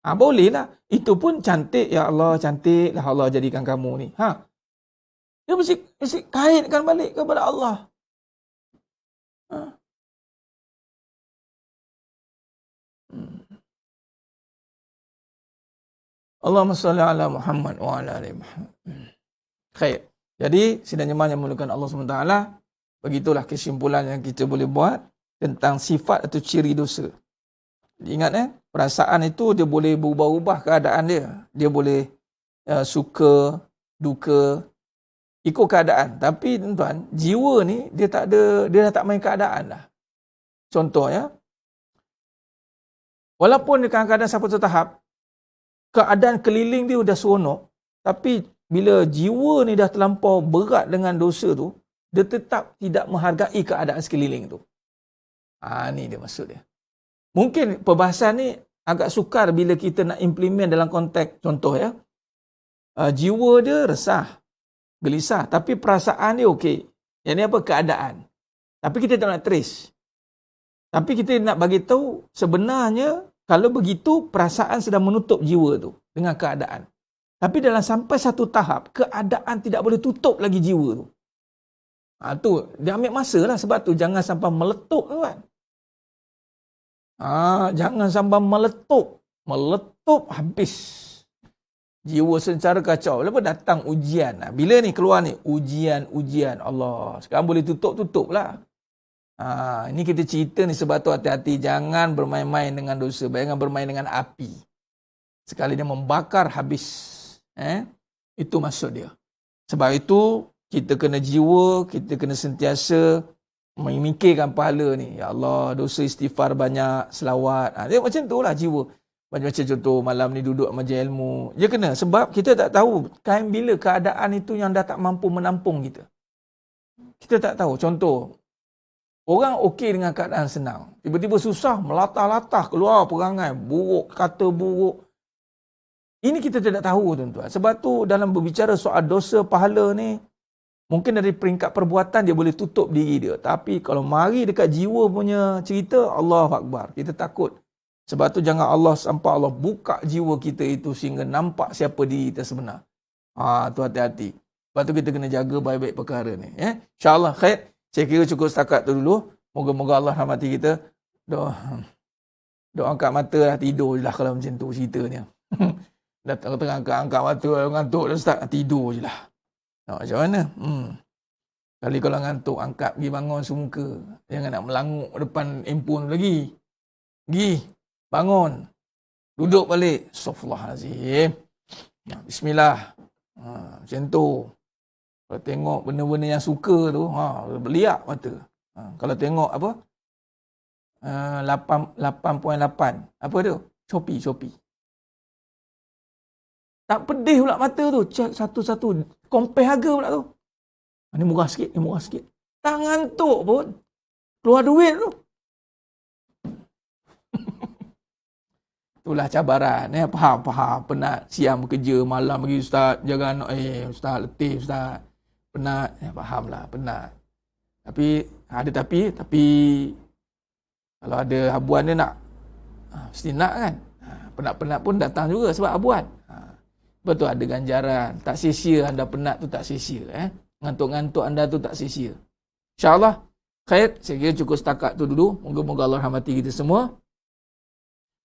Bolehlah. Itu pun cantik. Ya Allah, cantik lah Allah jadikan kamu ni. Dia mesti kaitkan balik kepada Allah. Allahumma salli ala Muhammad wa ala ali Muhammad. Khair. Jadi, sidang jemaah yang memerlukan Allah SWT, begitulah kesimpulan yang kita boleh buat tentang sifat atau ciri dosa. Ingat perasaan itu dia boleh berubah-ubah keadaan dia. Dia boleh suka, duka, ikut keadaan. Tapi tuan-tuan, jiwa ni dia dah tak main keadaan dah. Contohnya, walaupun kadang-kadang sampai satu tahap, keadaan keliling dia dah seronok, tapi bila jiwa ni dah terlampau berat dengan dosa tu, dia tetap tidak menghargai keadaan sekeliling tu. Ni dia maksud dia. Mungkin perbahasan ni agak sukar bila kita nak implement dalam konteks contoh ya. Jiwa dia resah. gelisah. Tapi perasaan dia okey. Yang ni apa? Keadaan. Tapi kita tak nak trace. Tapi kita nak bagi tahu sebenarnya kalau begitu perasaan sedang menutup jiwa tu dengan keadaan. Tapi dalam sampai satu tahap, keadaan tidak boleh tutup lagi jiwa tu. Tu dia ambil masa lah, sebab tu jangan sampai meletup tu kan. Jangan sampai meletup. Meletup habis. Jiwa secara kacau. Lepas datang ujian. Bila ni keluar ni? Ujian. Allah. Sekarang boleh tutup lah. Ini kita cerita ni sebab tu hati-hati. Jangan bermain-main dengan dosa. Jangan bermain dengan api. Sekali dia membakar habis. Itu maksud dia. Sebab itu kita kena jiwa, kita kena sentiasa memikirkan pahala ni. Ya Allah, dosa istighfar banyak, selawat. Dia macam tu lah jiwa. Macam contoh malam ni duduk majlis ilmu. Dia kena. Sebab kita tak tahu bila keadaan itu yang dah tak mampu menampung kita. Kita tak tahu. Contoh, orang okey dengan keadaan senang. Tiba-tiba susah, melatah-latah, keluar perangai, buruk, kata buruk. Ini kita tidak tahu tuan-tuan. Sebab tu dalam berbicara soal dosa pahala ni, mungkin dari peringkat perbuatan dia boleh tutup diri dia. Tapi kalau mari dekat jiwa punya cerita, Allahu Akbar. Kita takut. Sebab tu jangan sampai Allah buka jiwa kita itu sehingga nampak siapa diri kita sebenar. Tu hati-hati. Sebab tu kita kena jaga baik-baik perkara ni. InsyaAllah khair. Saya kira cukup setakat tu dulu. Moga-moga Allah rahmati kita. Doa angkat mata lah, tidur je lah kalau macam tu ceritanya. Dah tengah angkat mata, ngantuk dah start, tidur je lah. Macam mana? Kali kalau ngantuk, angkat pergi bangun semuka. Jangan nak melanguk depan handphone lagi. Pergi, bangun. Duduk balik. Astaghfirullahalazim. Bismillah. Macam tu. Kalau tengok benda-benda yang suka tu, beliak mata. Kalau tengok apa? 8.8. Apa tu? Shopee. Tak pedih pula mata tu. Cek satu-satu. Compare harga pula tu. Ni murah sikit. Tak ngantuk pun. Keluar duit tu. Itulah cabaran. Faham. Penat. Siang bekerja. Malam pergi ustaz. Jaga anak. Ustaz letih ustaz. Penat. Faham lah. Penat. Tapi. Kalau ada habuan dia nak. Mesti nak kan. Penat-penat pun datang juga sebab habuan. Betul ada ganjaran. Tak sia-sia anda penat tu, tak sia-sia. Ngantuk-ngantuk anda tu tak sia-sia. InsyaAllah. Khair. Saya kira cukup setakat tu dulu. Moga-moga Allah rahmati kita semua.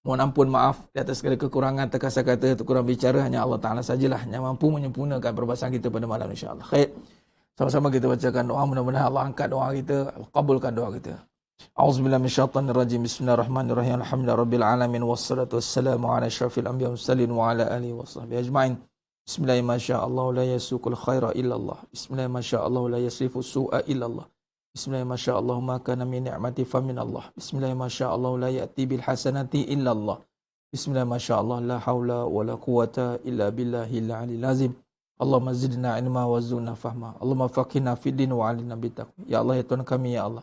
Mohon ampun maaf di atas segala kekurangan, terkasar kata, terkurang bicara. Hanya Allah Ta'ala sajalah yang mampu menyempurnakan perbahasan kita pada malam insyaAllah. Khair. Sama-sama kita bacakan doa. Mudah-mudahan Allah angkat doa kita. Kabulkan doa kita. A'udzubillahi minasyaitonirrajim. Bismillahirrahmanirrahim. Alhamdulillahirabbil alamin wassalatu wassalamu ala asyrafil anbiya'i mursalin wa ala alihi washabbihi ajmain. Bismillahirrahmanirrahim. Masyaallah la yasuqul khaira illallah. Bismillahirrahmanirrahim. Masyaallah la yasrifu su'a illallah. Bismillahirrahmanirrahim. Masyaallah ma kana min ni'mati fa min Allah. Bismillahirrahmanirrahim. Masyaallah la ya'ti bil hasanati illallah. Bismillahirrahmanirrahim. Masyaallah la haula wa la quwwata illa billahil aliyyil azim. Allahumma zidna ilma wa zidna fahma. Allahumma faqihna fid din wa 'allimna bittaqwa. Ya Allah ya Tuhan kami ya Allah.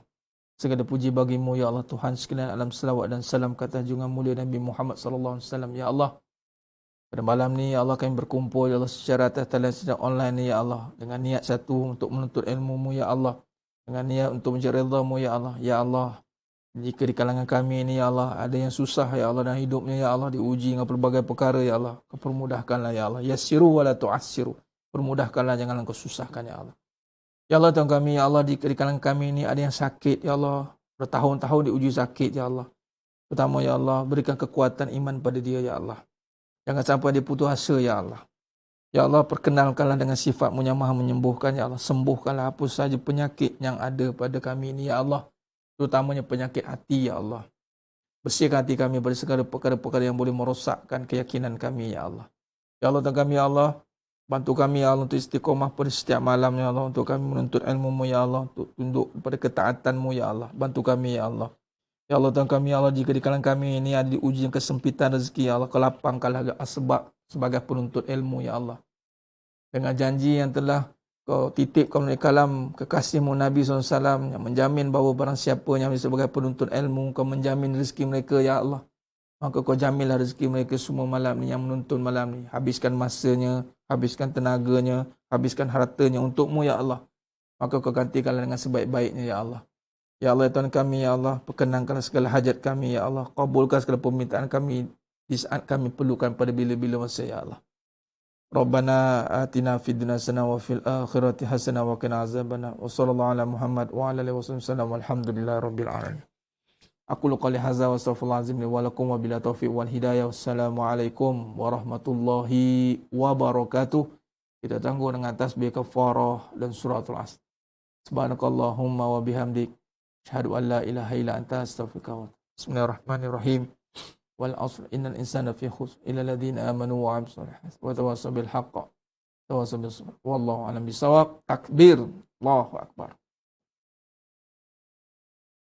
Segala puji bagimu ya Allah Tuhan sekalian, alam selawat dan salam ke atas junjungan mulia Nabi Muhammad sallallahu alaihi wasallam. Ya Allah, pada malam ni ya Allah kami berkumpul ya Allah secara atas talian secara online ni ya Allah, dengan niat satu untuk menuntut ilmu-Mu ya Allah, dengan niat untuk mencari ridha-Mu ya Allah. Ya Allah, jika di kalangan kami ni ya Allah ada yang susah ya Allah dalam hidupnya ya Allah, diuji dengan pelbagai perkara ya Allah, Kau permudahkanlah ya Allah. Yassiru wa la tu'assiru. Permudahkanlah, janganlah Kau susahkan ya Allah. Ya Allah Tuhan kami, ya Allah di kalangan kami ini ada yang sakit, ya Allah. Bertahun-tahun diuji sakit, ya Allah. Pertama, ya Allah, berikan kekuatan iman pada dia, ya Allah. Jangan sampai dia putus asa, ya Allah. Ya Allah, perkenalkanlah dengan sifat-Mu yang maha menyembuhkan, ya Allah. Sembuhkanlah apa sahaja penyakit yang ada pada kami ini, ya Allah. Terutamanya penyakit hati, ya Allah. Bersihkan hati kami pada segala perkara-perkara yang boleh merosakkan keyakinan kami, ya Allah. Ya Allah Tuhan kami, ya Allah. Bantu kami ya Allah untuk istiqomah pada setiap malam ya Allah, untuk kami menuntut ilmu-Mu ya Allah, untuk tunduk kepada ketaatan-Mu ya Allah. Bantu kami ya Allah. Ya Allah Tuhan kami ya Allah, jika di kalangan kami ini ada diuji dengan kesempitan rezeki ya Allah, Kau lapangkanlah asbab sebagai penuntut ilmu ya Allah. Dengan janji yang telah Kau titipkan melalui kalam kekasih-Mu Nabi SAW yang menjamin bahawa barang siapa yang sebagai penuntut ilmu, Kau menjamin rezeki mereka ya Allah. Maka kau jamillah rezeki mereka semua malam ni yang menuntun malam ni. Habiskan masanya, habiskan tenaganya, habiskan hartanya untukmu ya Allah. Maka kau gantikanlah dengan sebaik-baiknya ya Allah. Ya Allah, ya Tuhan kami, ya Allah, perkenankanlah segala hajat kami, ya Allah. Kabulkan segala permintaan kami di saat kami perlukan pada bila-bila masa, ya Allah. Rabbana atina fid dunya hasanah wa fil akhirati hasanah wa qina azabannar. Wa sallallahu ala Muhammad wa ala alihi wasallam. Walhamdulillahi rabbil alamin. Aku qouli hadza wa astaghfirullah azim li wa lakum wa bila taufiq wal hidayah. Wassalamualaikum warahmatullahi wabarakatuh. Kita tangguh dengan tasbih kafarah dan suratul asr. Subhanakallahumma wa bihamdik, asyhadu an la ilaha illa anta, astaghfiruka wa atubu. Bismillahirrahmanirrahim. Wal 'asr innal insana fi khusr illa alladziina aamanu wa 'amilus shalihaat wa tawassaw bil haqqi wa tawassaw bis sabr. Wallahu a'lam bissawab. Takbir. Allahu akbar.